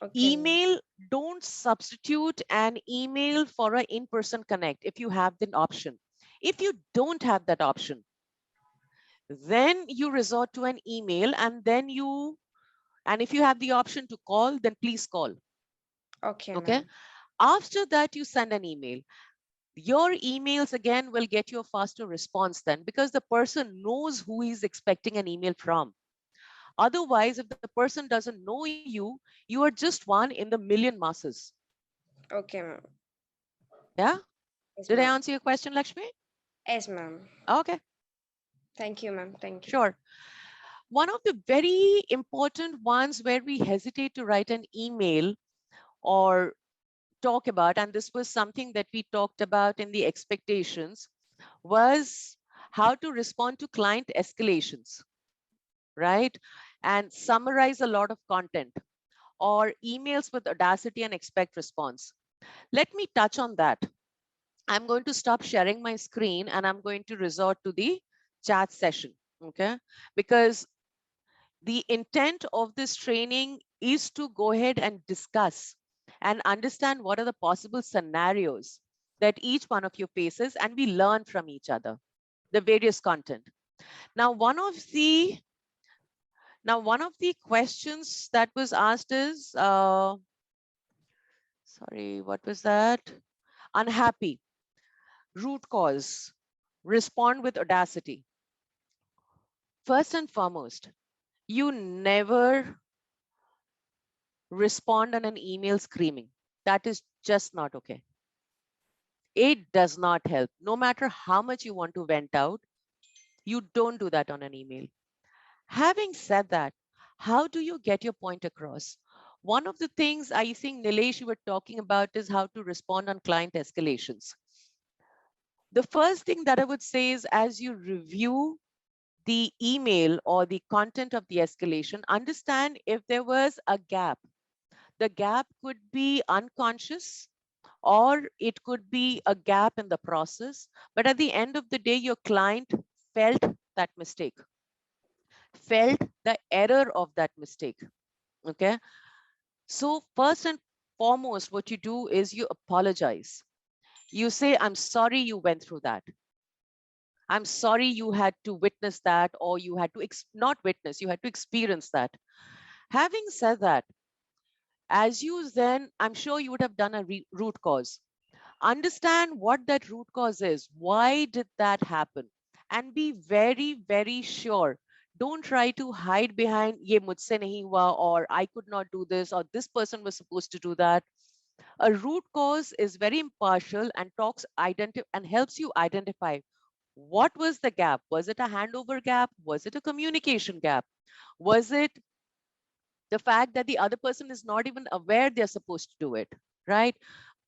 Okay, ma'am. Email, don't substitute an email for an in-person connect if you have the option. If you don't have that option, then you resort to an email, and if you have the option to call, then please call. Okay, Okay. ma'am. After that, you send an email. Your emails again will get you a faster response then, because the person knows who he's expecting an email from. Otherwise, if the person doesn't know you, you are just one in the million masses. Okay, ma'am. Yeah. Yes, Did I ma'am. answer your question, Lakshmi? Yes, ma'am. Okay, Thank you, ma'am. Thank you. sure. One of the very important ones where we hesitate to write an email or talk about, and this was something that we talked about in the expectations, was how to respond to client escalations, right? And summarize a lot of content, or emails with audacity and expect response. Let me touch on that. I'm going to stop sharing my screen and I'm going to resort to the chat session, okay? Because the intent of this training is to go ahead and discuss and understand what are the possible scenarios that each one of you faces, and we learn from each other, the various content. Now, one of the Now, one of the questions that was asked is, sorry, what was that? Unhappy, root cause, respond with audacity. First and foremost, you never respond on an email screaming. That is just not okay. It does not help. No matter how much you want to vent out, you don't do that on an email. Having said that, how do you get your point across? One of the things I think, Nilesh, you were talking about is how to respond on client escalations. The first thing that I would say is, as you review the email or the content of the escalation, understand if there was a gap. The gap could be unconscious, or it could be a gap in the process. But at the end of the day, your client felt that mistake, felt the error of that mistake. Okay. So first and foremost, what you do is you apologize. You say, I'm sorry you went through that. I'm sorry you had to witness that, or you had to not witness, you had to experience that. Having said that, as you then, I'm sure you would have done a root cause. Understand what that root cause is. Why did that happen? And be very, very sure. Don't try to hide behind ye mujhse nahi hua, or I could not do this, or this person was supposed to do that. A root cause is very impartial and helps you identify what was the gap. Was it a handover gap? Was it a communication gap? Was it the fact that the other person is not even aware they're supposed to do it, right?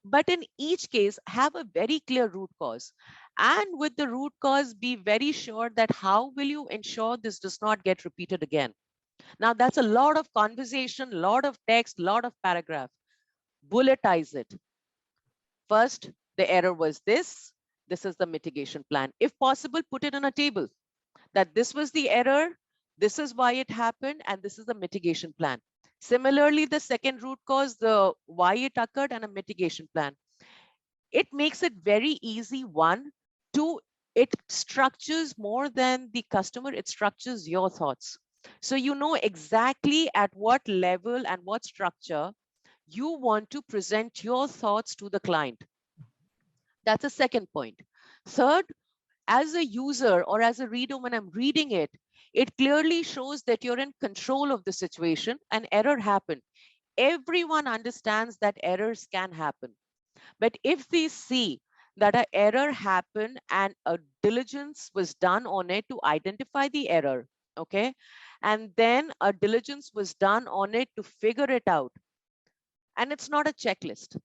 But in each case, have a very clear root cause. And with the root cause, be very sure that how will you ensure this does not get repeated again? Now, that's a lot of conversation, lot of text, lot of paragraph. Bulletize it. First, the error was this. This is the mitigation plan. If possible, put it on a table that this was the error, this is why it happened, and this is the mitigation plan. Similarly, the second root cause, the why it occurred, and a mitigation plan. It makes it very easy. One, two, it structures more than the customer, it structures your thoughts. So you know exactly at what level and what structure you want to present your thoughts to the client. That's a second point. Third, as a user or as a reader, when I'm reading it, it clearly shows that you're in control of the situation. An error happened. Everyone understands that errors can happen. But if we see that an error happened and a diligence was done on it to identify the error, okay, and then a diligence was done on it to figure it out, and it's not a checklist.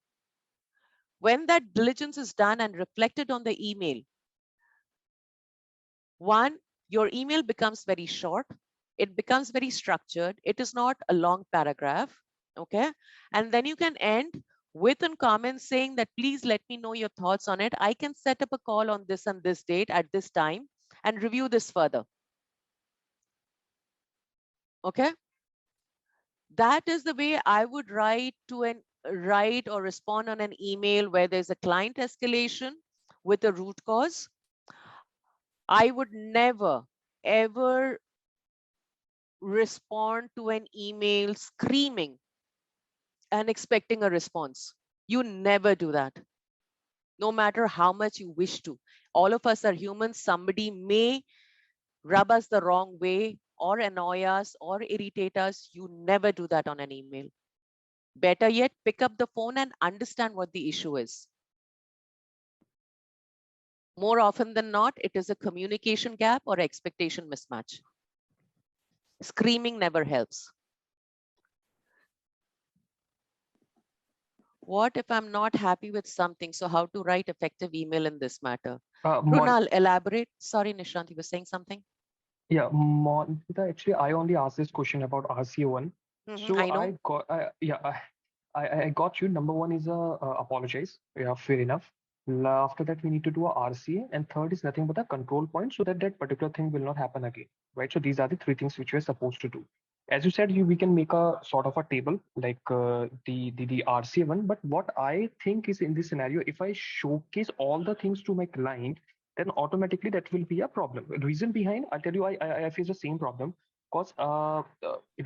When that diligence is done and reflected on the email, one, your email becomes very short, it becomes very structured, it is not a long paragraph, okay? And then you can end with a comment saying that, please let me know your thoughts on it. I can set up a call on this and this date at this time and review this further. Okay? That is the way I would write or respond on an email where there's a client escalation with a root cause. I would never, ever respond to an email screaming and expecting a response. You never do that, no matter how much you wish to. All of us are humans. Somebody may rub us the wrong way or annoy us or irritate us. You never do that on an email. Better yet, pick up the phone and understand what the issue is. More often than not, it is a communication gap or expectation mismatch. Screaming never helps. What if I'm not happy with something? So how to write effective email in this matter? Runal, elaborate. Sorry, Nishant, you were saying something? Yeah, Monica, actually, I only asked this question about RCA1. So I know. I got you. Number one is apologize. Yeah, fair enough. After that, we need to do a RCA, and third is nothing but a control point so that that particular thing will not happen again, right? So these are the three things which we're supposed to do. As you said, we can make a sort of a table like the RCA one. But what I think is in this scenario, if I showcase all the things to my client, then automatically that will be a problem. The reason behind, I'll tell you, I face the same problem. Because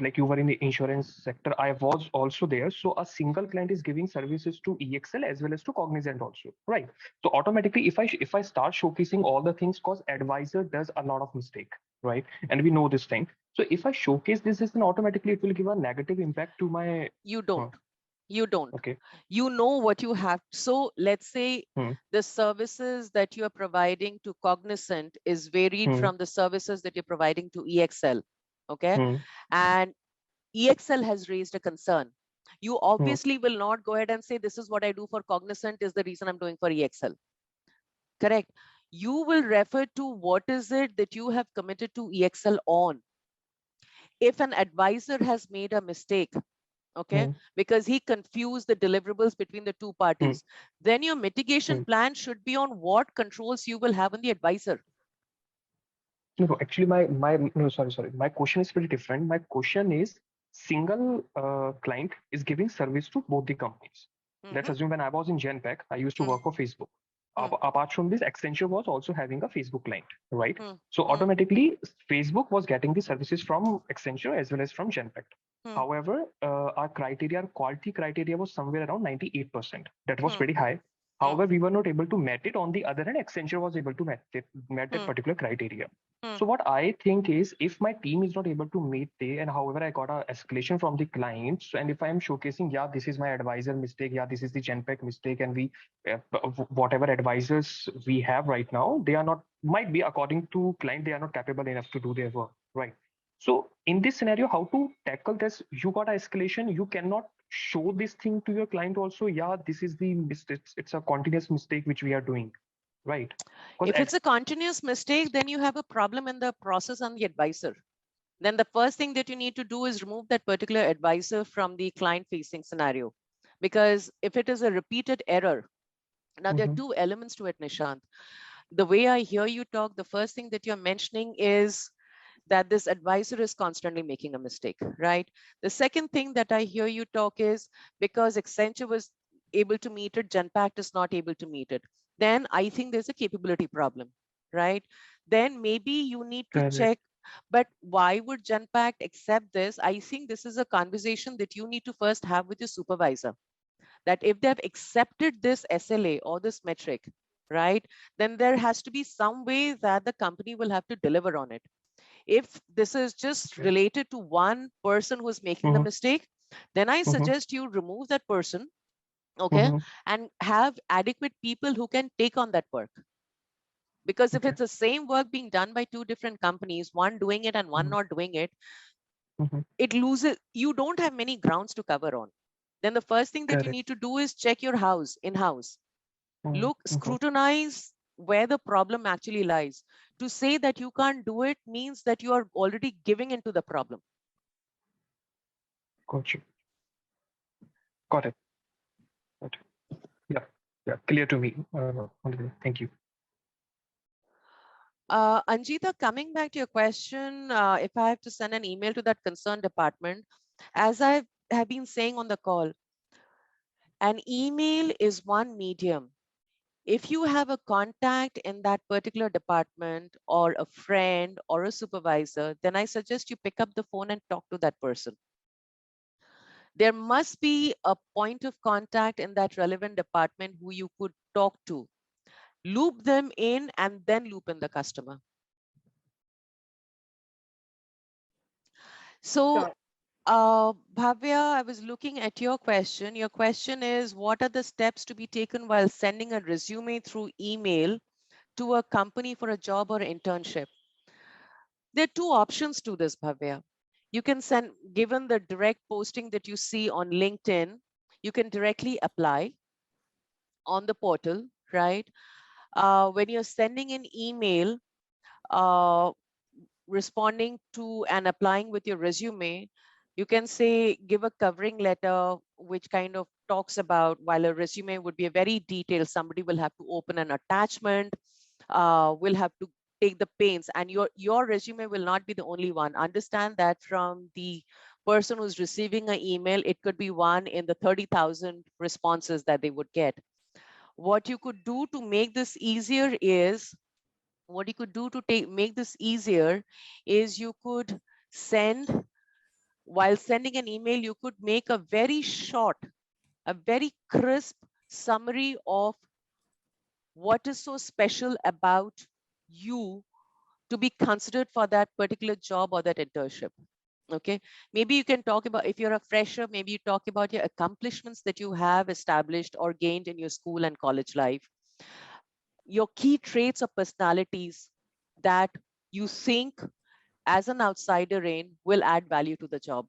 like you were in the insurance sector, I was also there. So a single client is giving services to EXL as well as to Cognizant also, right? So automatically, if I start showcasing all the things, because advisor does a lot of mistake, right? And we know this thing. So if I showcase this, then automatically it will give a negative impact to my. You don't. You don't. Okay. You know what you have. So let's say the services that you are providing to Cognizant is varied from the services that you're providing to EXL. Okay. And EXL has raised a concern. You obviously will not go ahead and say, this is what I do for Cognizant is the reason I'm doing for EXL. Correct. You will refer to what is it that you have committed to EXL on. If an advisor has made a mistake, okay, because he confused the deliverables between the two parties, then your mitigation plan should be on what controls you will have on the advisor. No, actually, sorry. My question is pretty different. My question is, single client is giving service to both the companies. Let's assume when I was in Genpact, I used to work for Facebook. Apart from this, Accenture was also having a Facebook client, right? So automatically, Facebook was getting the services from Accenture as well as from Genpact. However, our quality criteria was somewhere around 98%. That was pretty high. However, we were not able to met it. On the other hand, Accenture was able to met that particular criteria. So what I think is, if my team is not able to meet it, and however I got a escalation from the clients, and if I am showcasing, yeah, this is my advisor mistake, yeah, this is the Genpact mistake, and we whatever advisors we have right now, they are not, might be according to client, they are not capable enough to do their work, right? So in this scenario, how to tackle this? You got an escalation, you cannot show this thing to your client also. Yeah, this is the mistake. It's a continuous mistake which we are doing, right? If it's a continuous mistake, then you have a problem in the process on the advisor. Then the first thing that you need to do is remove that particular advisor from the client facing scenario. Because if it is a repeated error, now there are two elements to it, Nishant. The way I hear you talk, the first thing that you're mentioning is that this advisor is constantly making a mistake, right? The second thing that I hear you talk is because Accenture was able to meet it, Genpact is not able to meet it. Then I think there's a capability problem, right? Then maybe you need to check, but why would Genpact accept this? I think this is a conversation that you need to first have with your supervisor. That if they have accepted this SLA or this metric, right, then there has to be some way that the company will have to deliver on it. If this is just related to one person who's making the mistake, then I suggest you remove that person, okay, and have adequate people who can take on that work. Because if it's the same work being done by two different companies, one doing it and one not doing it, it loses, you don't have many grounds to cover on. Then the first thing that you need to do is check your house in-house. Look, scrutinize where the problem actually lies. To say that you can't do it means that you are already giving into the problem. Got you. Got it. Got it. Yeah, clear to me. Thank you. Anjita, coming back to your question, if I have to send an email to that concerned department, as I have been saying on the call, an email is one medium. If you have a contact in that particular department or a friend or a supervisor, then I suggest you pick up the phone and talk to that person. There must be a point of contact in that relevant department who you could talk to. Loop them in and then loop in the customer. So, Bhavya, I was looking at your question. Your question is, what are the steps to be taken while sending a resume through email to a company for a job or internship? There are two options to this, Bhavya. You can send, given the direct posting that you see on LinkedIn, you can directly apply on the portal, right? When you're sending an email, responding to and applying with your resume, you can say, give a covering letter, which kind of talks about, while a resume would be a very detailed, somebody will have to open an attachment, will have to take the pains, and your resume will not be the only one. Understand that from the person who's receiving an email, it could be one in the 30,000 responses that they would get. What you could do to make this easier is, make this easier is you could while sending an email, you could make a very short, a very crisp summary of what is so special about you to be considered for that particular job or that internship. Okay, maybe you can talk about, if you're a fresher, maybe you talk about your accomplishments that you have established or gained in your school and college life, your key traits or personalities that you think as an outsider in will add value to the job.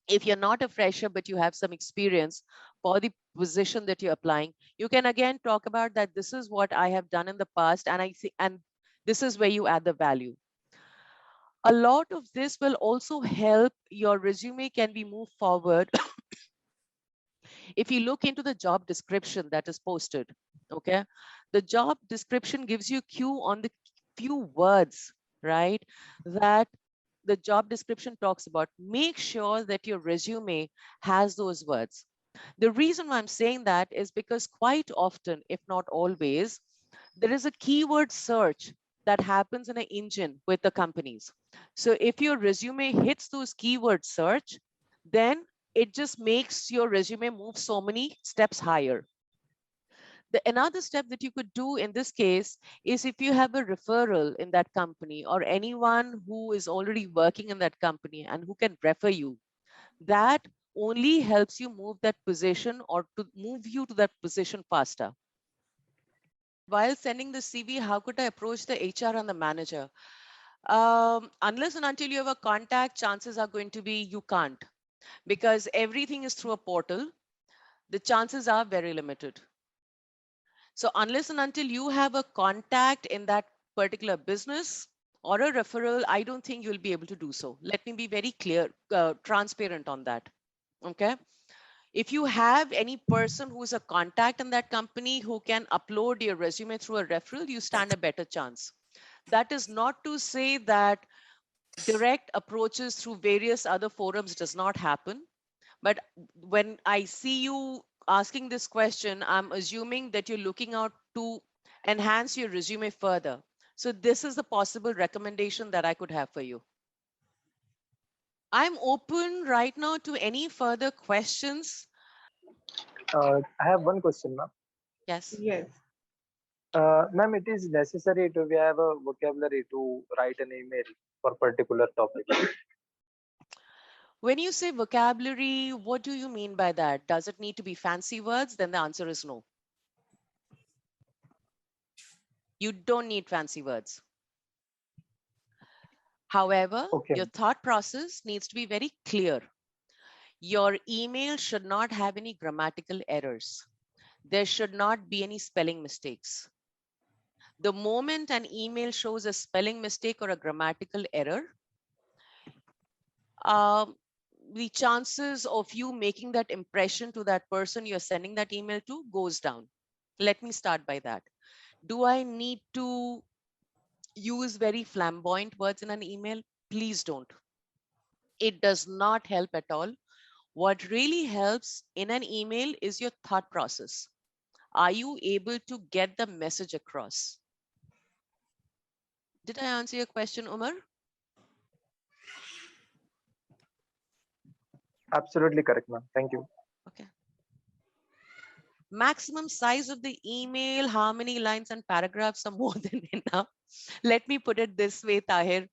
If you're not a fresher but you have some experience for the position that you're applying, you can again talk about that this is what I have done in the past, and I see, and this is where you add the value. A lot of this will also help your resume can be moved forward if you look into the job description that is posted. Okay, the job description gives you cue on the few words, right, that the job description talks about. Make sure that your resume has those words. The reason why I'm saying that is because quite often, if not always, there is a keyword search that happens in an engine with the companies. So if your resume hits those keyword search, then it just makes your resume move so many steps higher. Another step that you could do in this case is, if you have a referral in that company or anyone who is already working in that company and who can refer you, that only helps you move that position or to move you to that position faster. While sending the CV, how could I approach the HR and the manager? Unless and until you have a contact, chances are going to be you can't, because everything is through a portal. The chances are very limited. So unless and until you have a contact in that particular business or a referral, I don't think you'll be able to do so. Let me be very clear, transparent on that. Okay. If you have any person who is a contact in that company who can upload your resume through a referral, you stand a better chance. That is not to say that direct approaches through various other forums does not happen. But when I see you asking this question, I'm assuming that you're looking out to enhance your resume further. So this is the possible recommendation that I could have for you. I'm open right now to any further questions. I have one question, ma'am. Yes. Yes. Ma'am, it is necessary to have a vocabulary to write an email for particular topic. When you say vocabulary, what do you mean by that? Does it need to be fancy words? Then the answer is no. You don't need fancy words. However, your thought process needs to be very clear. Your email should not have any grammatical errors. There should not be any spelling mistakes. The moment an email shows a spelling mistake or a grammatical error, the chances of you making that impression to that person you're sending that email to goes down. Let me start by that. Do I need to use very flamboyant words in an email? Please don't. It does not help at all. What really helps in an email is your thought process. Are you able to get the message across? Did I answer your question, Umar? Absolutely correct, ma'am. Thank you. Okay. Maximum size of the email, how many lines and paragraphs are more than enough? Let me put it this way, Tahir.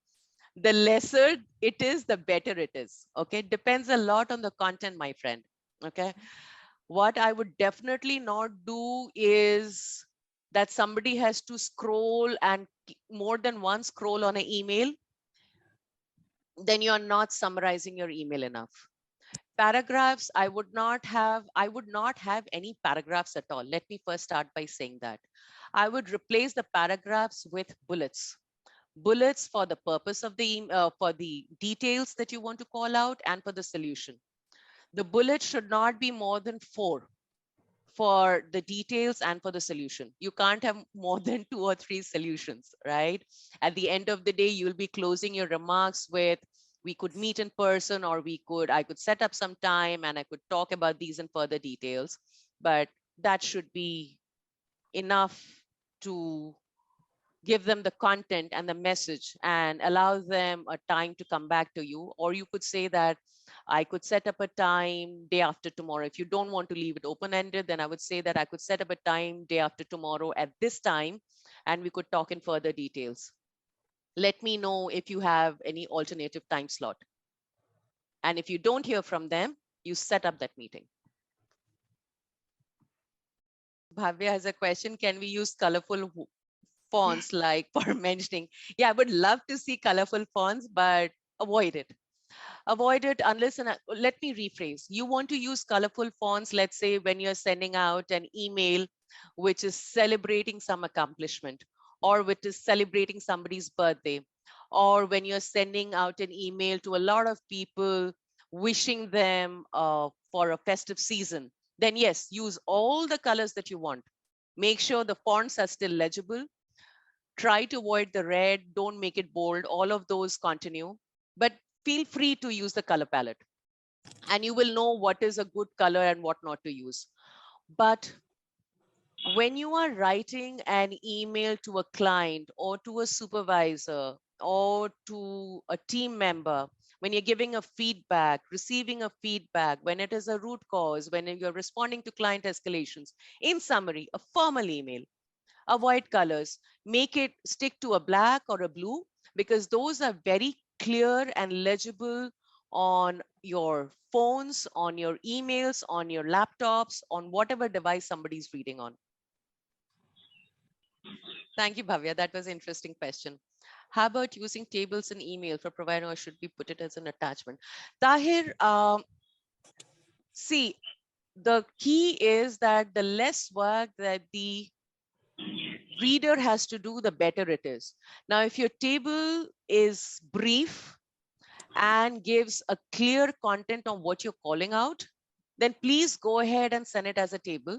The lesser it is, the better it is. Okay. Depends a lot on the content, my friend. Okay. What I would definitely not do is that somebody has to scroll and more than one scroll on an email. Then you're not summarizing your email enough. Paragraphs, I would not have any paragraphs at all. Let me first start by saying that. I would replace the paragraphs with bullets. Bullets for the purpose of the for the details that you want to call out and for the solution. The bullet should not be more than 4 for the details and for the solution. You can't have more than 2 or 3 solutions, right? At the end of the day, you'll be closing your remarks with, we could meet in person, or I could set up some time and I could talk about these in further details. But that should be enough to give them the content and the message and allow them a time to come back to you. Or you could say that I could set up a time day after tomorrow. If you don't want to leave it open-ended, then I would say that I could set up a time day after tomorrow at this time, and we could talk in further details. Let me know if you have any alternative time slot. And if you don't hear from them, you set up that meeting. Bhavya has a question. Can we use colorful fonts like for mentioning? Yeah, I would love to see colorful fonts, but avoid it. Avoid it unless, and let me rephrase. You want to use colorful fonts, let's say when you're sending out an email, which is celebrating some accomplishment, or which is celebrating somebody's birthday, or when you're sending out an email to a lot of people, wishing them for a festive season, then yes, use all the colors that you want. Make sure the fonts are still legible. Try to avoid the red, don't make it bold, all of those continue, but feel free to use the color palette and you will know what is a good color and what not to use. But when you are writing an email to a client or to a supervisor or to a team member, when you're giving a feedback, receiving a feedback, when it is a root cause, when you're responding to client escalations, in summary, a formal email, avoid colors, make it stick to a black or a blue, because those are very clear and legible on your phones, on your emails, on your laptops, on whatever device somebody's reading on. Thank you, Bhavya. That was an interesting question. How about using tables in email for providing, or should we put it as an attachment? Tahir, see, the key is that the less work that the reader has to do, the better it is. Now, if your table is brief and gives a clear content on what you're calling out, then please go ahead and send it as a table.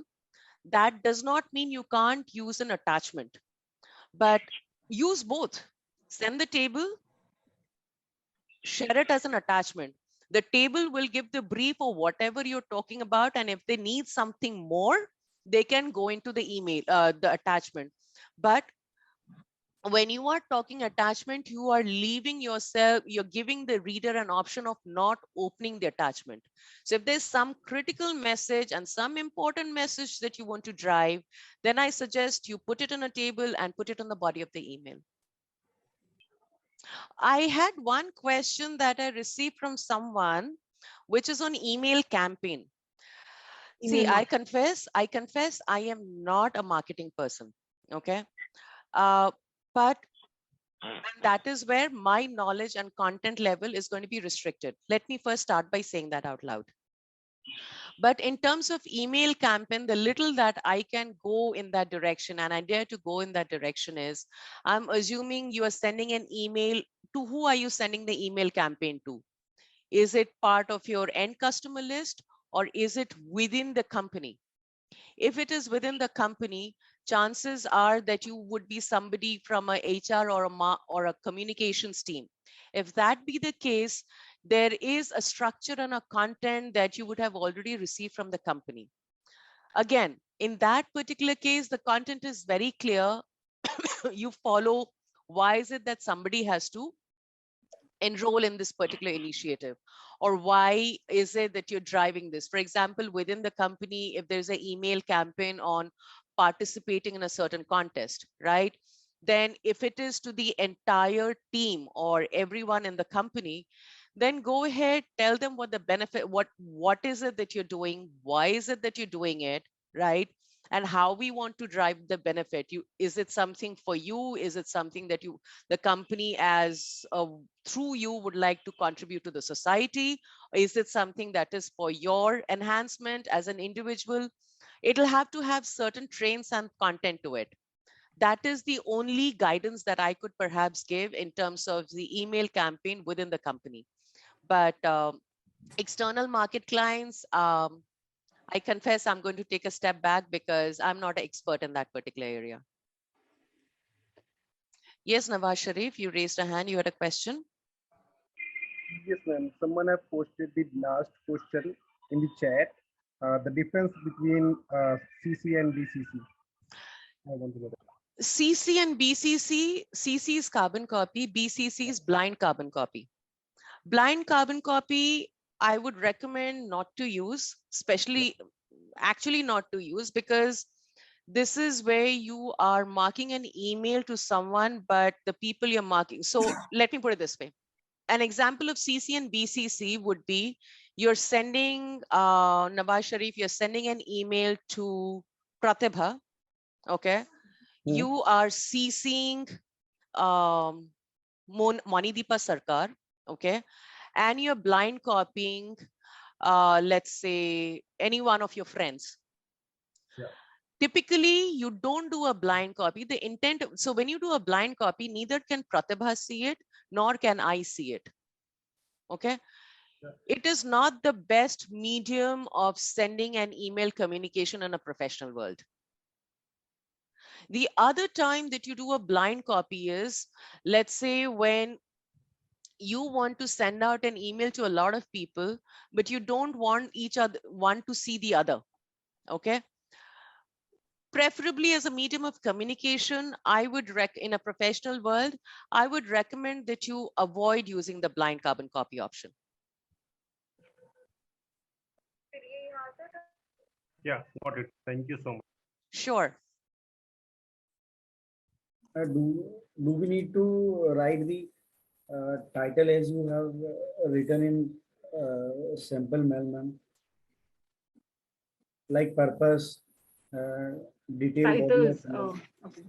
That does not mean you can't use an attachment, but use both. Send the table, share it as an attachment. The table will give the brief of whatever you're talking about, and if they need something more, they can go into the email, the attachment. But when you are talking attachment, you are leaving yourself, you're giving the reader an option of not opening the attachment. So if there's some critical message and some important message that you want to drive, then I suggest you put it on a table and put it on the body of the email. I had one question that I received from someone, which is on email campaign. See, I confess, I am not a marketing person. Okay. But that is where my knowledge and content level is going to be restricted. Let me first start by saying that out loud. But in terms of email campaign, the little that I can go in that direction, and I dare to go in that direction, is I'm assuming you are sending an email to who are you sending the email campaign to? Is it part of your end customer list, or is it within the company? If it is within the company, chances are that you would be somebody from a HR or a communications team. If that be the case, there is a structure and a content that you would have already received from the company. Again, in that particular case, the content is very clear. You follow why is it that somebody has to enroll in this particular initiative, or why is it that you're driving this? For example, within the company, if there's an email campaign on participating in a certain contest, right? Then if it is to the entire team or everyone in the company, then go ahead, tell them what the benefit, what is it that you're doing, why is it that you're doing it, right? And how we want to drive the benefit. Is it something for you? Is it something that the company as through you would like to contribute to the society? Or is it something that is for your enhancement as an individual? It'll have to have certain trains and content to it. That is the only guidance that I could perhaps give in terms of the email campaign within the company. But external market clients, I confess I'm going to take a step back because I'm not an expert in that particular area. Yes, Nawaz Sharif, you raised a hand. You had a question. Yes, ma'am. Someone have posted the last question in the chat. The difference between CC and DCC. I want to know that. CC and BCC, CC is carbon copy, BCC is blind carbon copy. Blind carbon copy, I would recommend not to use, especially actually not to use, because this is where you are marking an email to someone, but the people you're marking. So let me put it this way. An example of CC and BCC would be you're sending, Nawaz Sharif, you're sending an email to Pratibha, okay? You are CCing Monidipa Sarkar, okay? And you're blind copying, let's say, any one of your friends. Yeah. Typically, you don't do a blind copy. The intent, so when you do a blind copy, neither can Pratibha see it, nor can I see it, okay? Yeah. It is not the best medium of sending an email communication in a professional world. The other time that you do a blind copy is, let's say, when you want to send out an email to a lot of people, but you don't want each other one to see the other, okay? Preferably as a medium of communication, I would in a professional world, I would recommend that you avoid using the blind carbon copy option. Yeah, got it. Thank you so much. Sure. Do we need to write the title as you have written in sample mail, ma'am? Like purpose, detail body of Titles. mail. Oh, okay.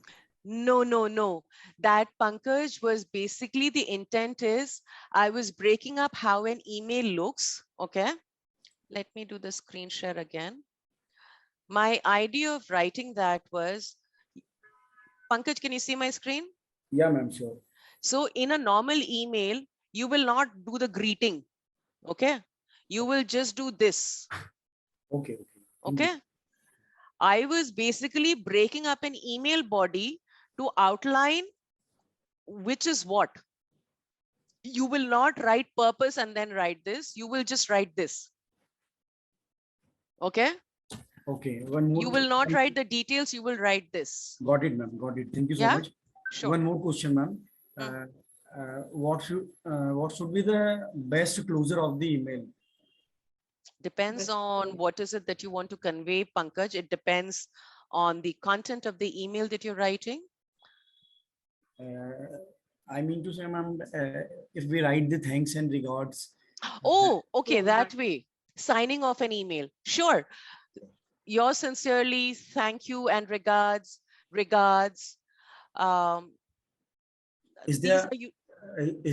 No. That, Pankaj, was basically the intent is I was breaking up how an email looks. Okay. Let me do the screen share again. My idea of writing that was, Pankaj, can you see my screen? Yeah, ma'am, sure. So in a normal email, you will not do the greeting. Okay. You will just do this. Okay. Okay. I was basically breaking up an email body to outline which is what. You will not write purpose and then write this. You will just write this. Okay. Okay. One more. You will not write the details. You will write this. Got it, ma'am. Got it. Thank you so Yeah? much. Sure. One more question, ma'am. What should be the best closure of the email? Depends on what is it that you want to convey, Pankaj. It depends on the content of the email that you're writing. I mean to say, ma'am, if we write the thanks and regards. Oh, okay, that way. Signing off an email. Sure. Yours sincerely, thank you and regards. Is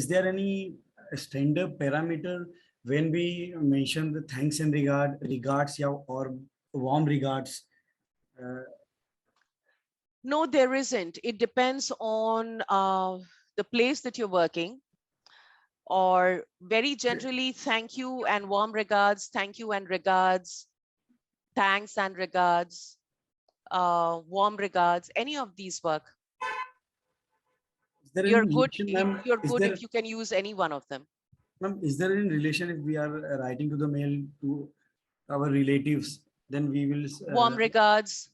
there any standard parameter when we mention the thanks and regards or warm regards? No, there isn't. It depends on the place that you're working, or very generally, thank you and warm regards, thank you and regards, thanks and regards, warm regards, any of these work. You're good. You're good if you can use any one of them. Ma'am, is there any relation if we are writing to the mail to our relatives, then we will warm regards,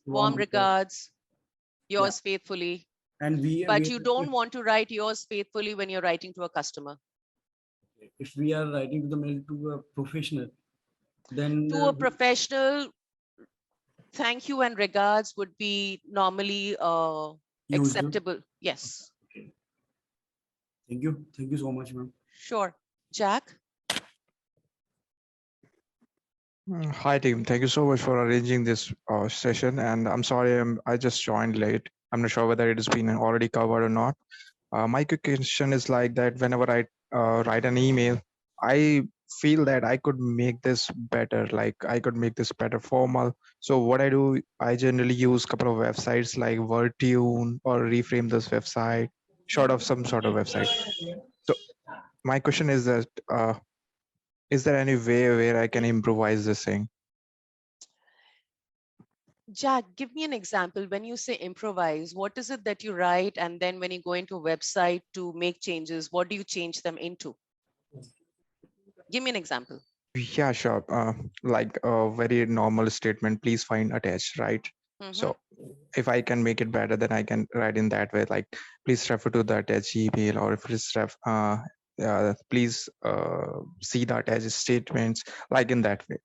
yours faithfully. And but you don't want to write yours faithfully when you're writing to a customer. If we are writing to the mail to a professional, then to a professional, thank you and regards would be normally acceptable. Yes. Okay. Thank you so much, ma'am. Sure. Jack. Hi team, thank you so much for arranging this session, and I'm sorry I just joined late. I'm not sure whether it has been already covered or not. My quick question is like that whenever I write an email, I feel that I could make this better, like I could make this better formal. So what I do, I generally use a couple of websites like WordTune or Reframe this website, short of some sort of website. So my question is that, is there any way where I can improvise this thing? Jack, give me an example. When you say improvise, what is it that you write? And then when you go into a website to make changes, what do you change them into? Give me an example. Yeah, sure. Like a very normal statement, please find attached, right? So if I can make it better, then I can write in that way, like please refer to the attached email, or please see the attached statements, like in that way.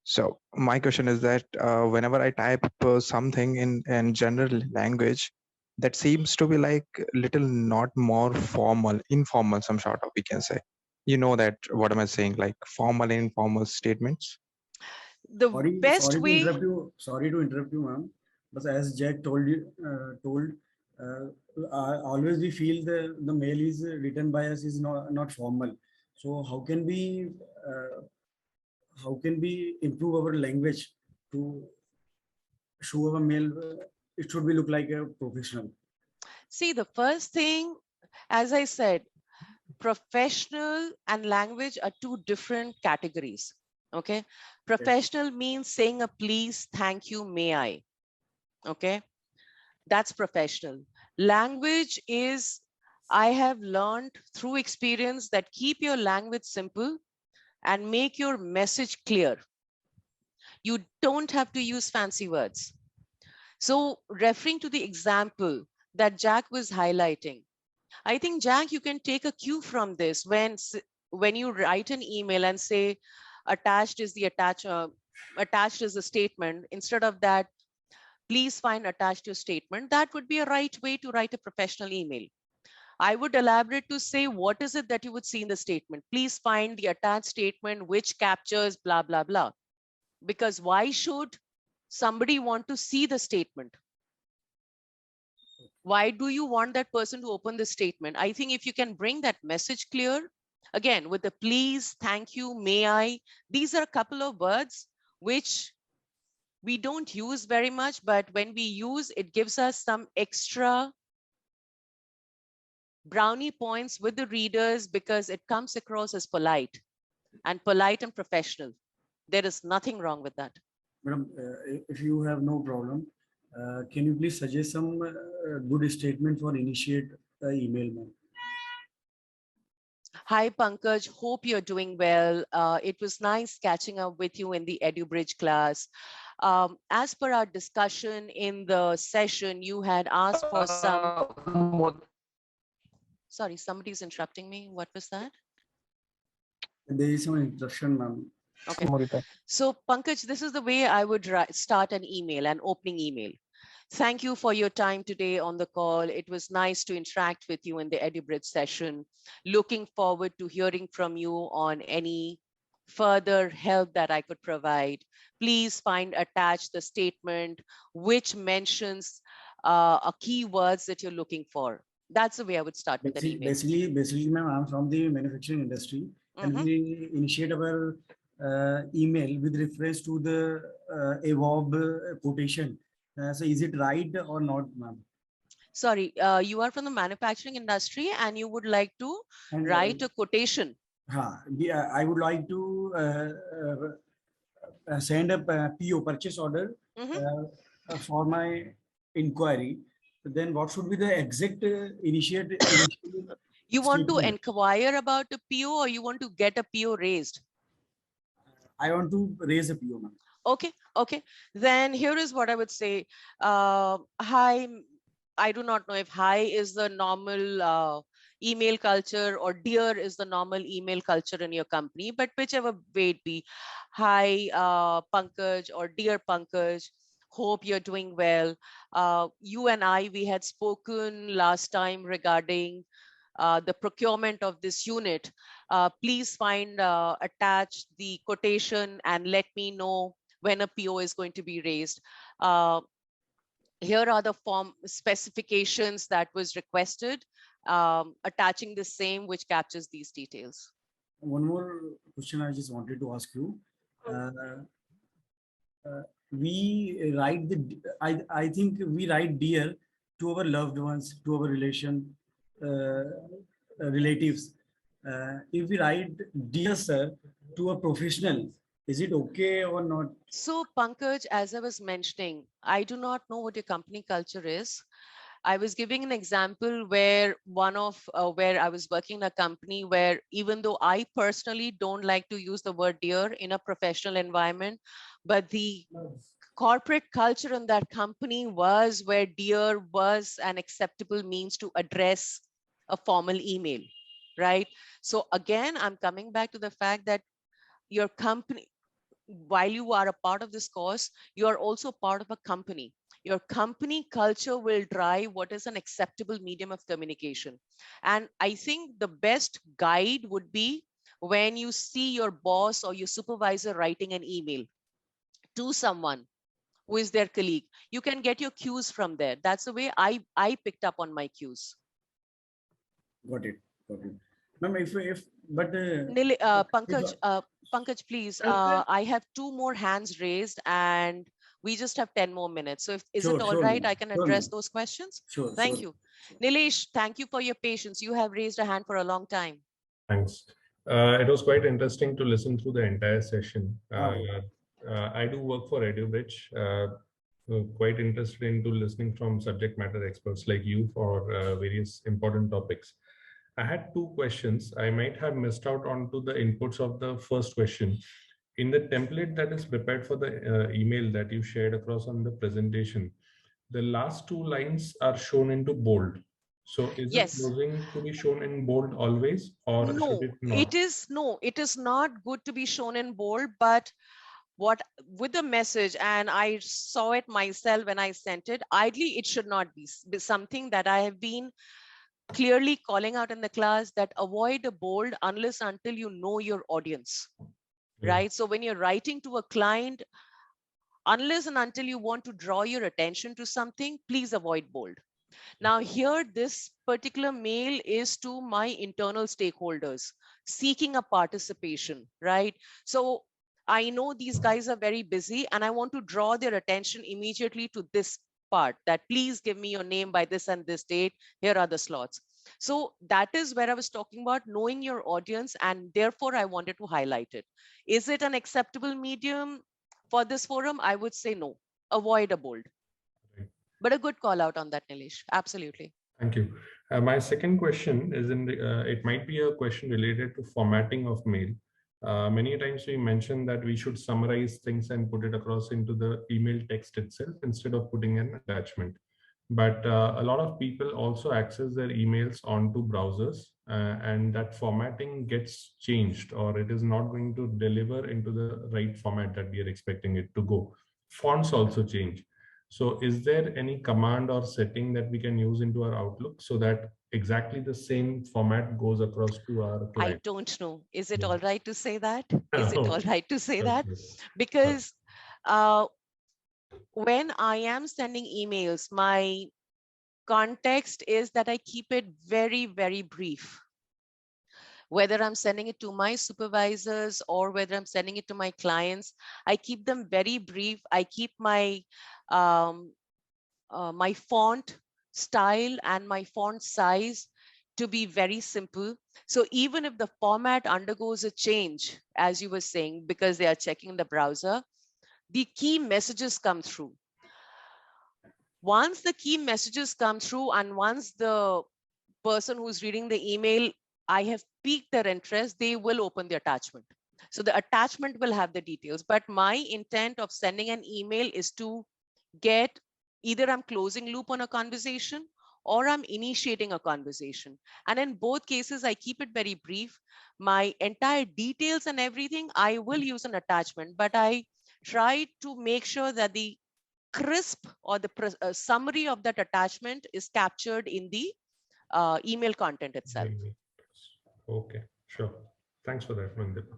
So my question is that whenever I type something in general language, that seems to be like little not more formal, informal, some sort of, we can say. You know that what am I saying? Like formal and informal statements. The best way. Sorry to interrupt you, ma'am. But as Jack told you, always we feel the mail is written by us is not formal. So how can we improve our language to show our mail? It should be look like a professional. See, the first thing, as I said, professional and language are two different categories. Okay. Professional means saying a please, thank you, may I. Okay. That's professional. Language is, I have learned through experience that keep your language simple and make your message clear. You don't have to use fancy words. So referring to the example that Jack was highlighting, I think, Jack, you can take a cue from this when you write an email and say attached is attached is a statement. Instead of that, please find attached your statement. That would be a right way to write a professional email. I would elaborate to say, what is it that you would see in the statement? Please find the attached statement which captures blah, blah, blah. Because why should somebody want to see the statement? Why do you want that person to open the statement? I think if you can bring that message clear, again, with the please, thank you, may I, these are a couple of words which we don't use very much, but when we use, it gives us some extra brownie points with the readers because it comes across as polite and professional. There is nothing wrong with that. Madam, if you have no problem, can you please suggest some good statement for initiate email, ma'am? Hi, Pankaj. Hope you're doing well. It was nice catching up with you in the EduBridge class. As per our discussion in the session, you had asked for some... Sorry, somebody's interrupting me. What was that? There is some interruption, ma'am. Okay. So, Pankaj, this is the way I would start an email, an opening email. Thank you for your time today on the call. It was nice to interact with you in the EduBridge session. Looking forward to hearing from you on any further help that I could provide. Please find attached the statement which mentions keywords that you're looking for. That's the way I would start with an email. Basically, ma'am, I'm from the manufacturing industry, and we initiate our email with reference to the above quotation. So is it right or not, ma'am? Sorry, you are from the manufacturing industry and you would like to write a quotation. I would like to send a PO, purchase order, for my inquiry. Then what should be the exact initiative? You want to inquire about a PO or you want to get a PO raised? I want to raise a PO, ma'am. Okay. Then here is what I would say. Hi, I do not know if hi is the normal email culture or dear is the normal email culture in your company, but whichever way it be. Hi, Pankaj or dear Pankaj. Hope you're doing well. You and I, we had spoken last time regarding the procurement of this unit. Please find attached the quotation and let me know when a PO is going to be raised. Here are the form specifications that was requested, attaching the same which captures these details. One more question I just wanted to ask you. We write I think we write dear to our loved ones, to our relatives. If we write dear sir to a professional, is it okay or not? So Pankaj, as I was mentioning, I do not know what your company culture is. I was giving an example where where I was working in a company where even though I personally don't like to use the word dear in a professional environment, but the corporate culture in that company was where dear was an acceptable means to address a formal email, right? So again, I'm coming back to the fact that your company, while you are a part of this course, you are also part of a company. Your company culture will drive what is an acceptable medium of communication. And I think the best guide would be when you see your boss or your supervisor writing an email to someone who is their colleague. You can get your cues from there. That's the way I picked up on my cues. Got it. Ma'am, but Pankaj, please. I have 2 more hands raised, and we just have 10 more minutes. So, is it all right? I can address those questions. Thank you, Nilesh. Thank you for your patience. You have raised a hand for a long time. Thanks. It was quite interesting to listen through the entire session. I do work for EduBridge. Quite interested into listening from subject matter experts like you for various important topics. I had 2 questions. I might have missed out onto the inputs of the first question. In the template that is prepared for the email that you shared across on the presentation, the last 2 lines are shown into bold. So is the closing to be shown in bold always, or should it not? It is not good to be shown in bold, but what with the message, and I saw it myself when I sent it, ideally it should not be something that I have been clearly calling out in the class, that avoid a bold unless until you know your audience, right? So when you're writing to a client, unless and until you want to draw your attention to something, please avoid bold. Now here, this particular mail is to my internal stakeholders seeking a participation, right? So I know these guys are very busy and I want to draw their attention immediately to this part, that please give me your name by this and this date. Here are the slots. So that is where I was talking about knowing your audience, and therefore I wanted to highlight it. Is it an acceptable medium for this forum? I would say no, avoid a bold. But a good call out on that, Nilesh. Absolutely. Thank you. My second question is it might be a question related to formatting of mail. Many times we mention that we should summarize things and put it across into the email text itself instead of putting an attachment. But a lot of people also access their emails onto browsers, and that formatting gets changed, or it is not going to deliver into the right format that we are expecting it to go. Fonts also change. So is there any command or setting that we can use into our Outlook so that exactly the same format goes across to our client? I don't know. Is it all right to say that? Is it all right to say that? Because when I am sending emails, my context is that I keep it very, very brief. Whether I'm sending it to my supervisors or whether I'm sending it to my clients, I keep them very brief. I keep my my font style and my font size to be very simple. So even if the format undergoes a change, as you were saying, because they are checking the browser, the key messages come through. Once the key messages come through and once the person who's reading the email, I have piqued their interest, they will open the attachment. So the attachment will have the details, but my intent of sending an email is to get either I'm closing loop on a conversation or I'm initiating a conversation. And in both cases, I keep it very brief. My entire details and everything, I will use an attachment, but I try to make sure that the crisp or the summary of that attachment is captured in the email content itself. Okay, sure. Thanks for that, Monidipa.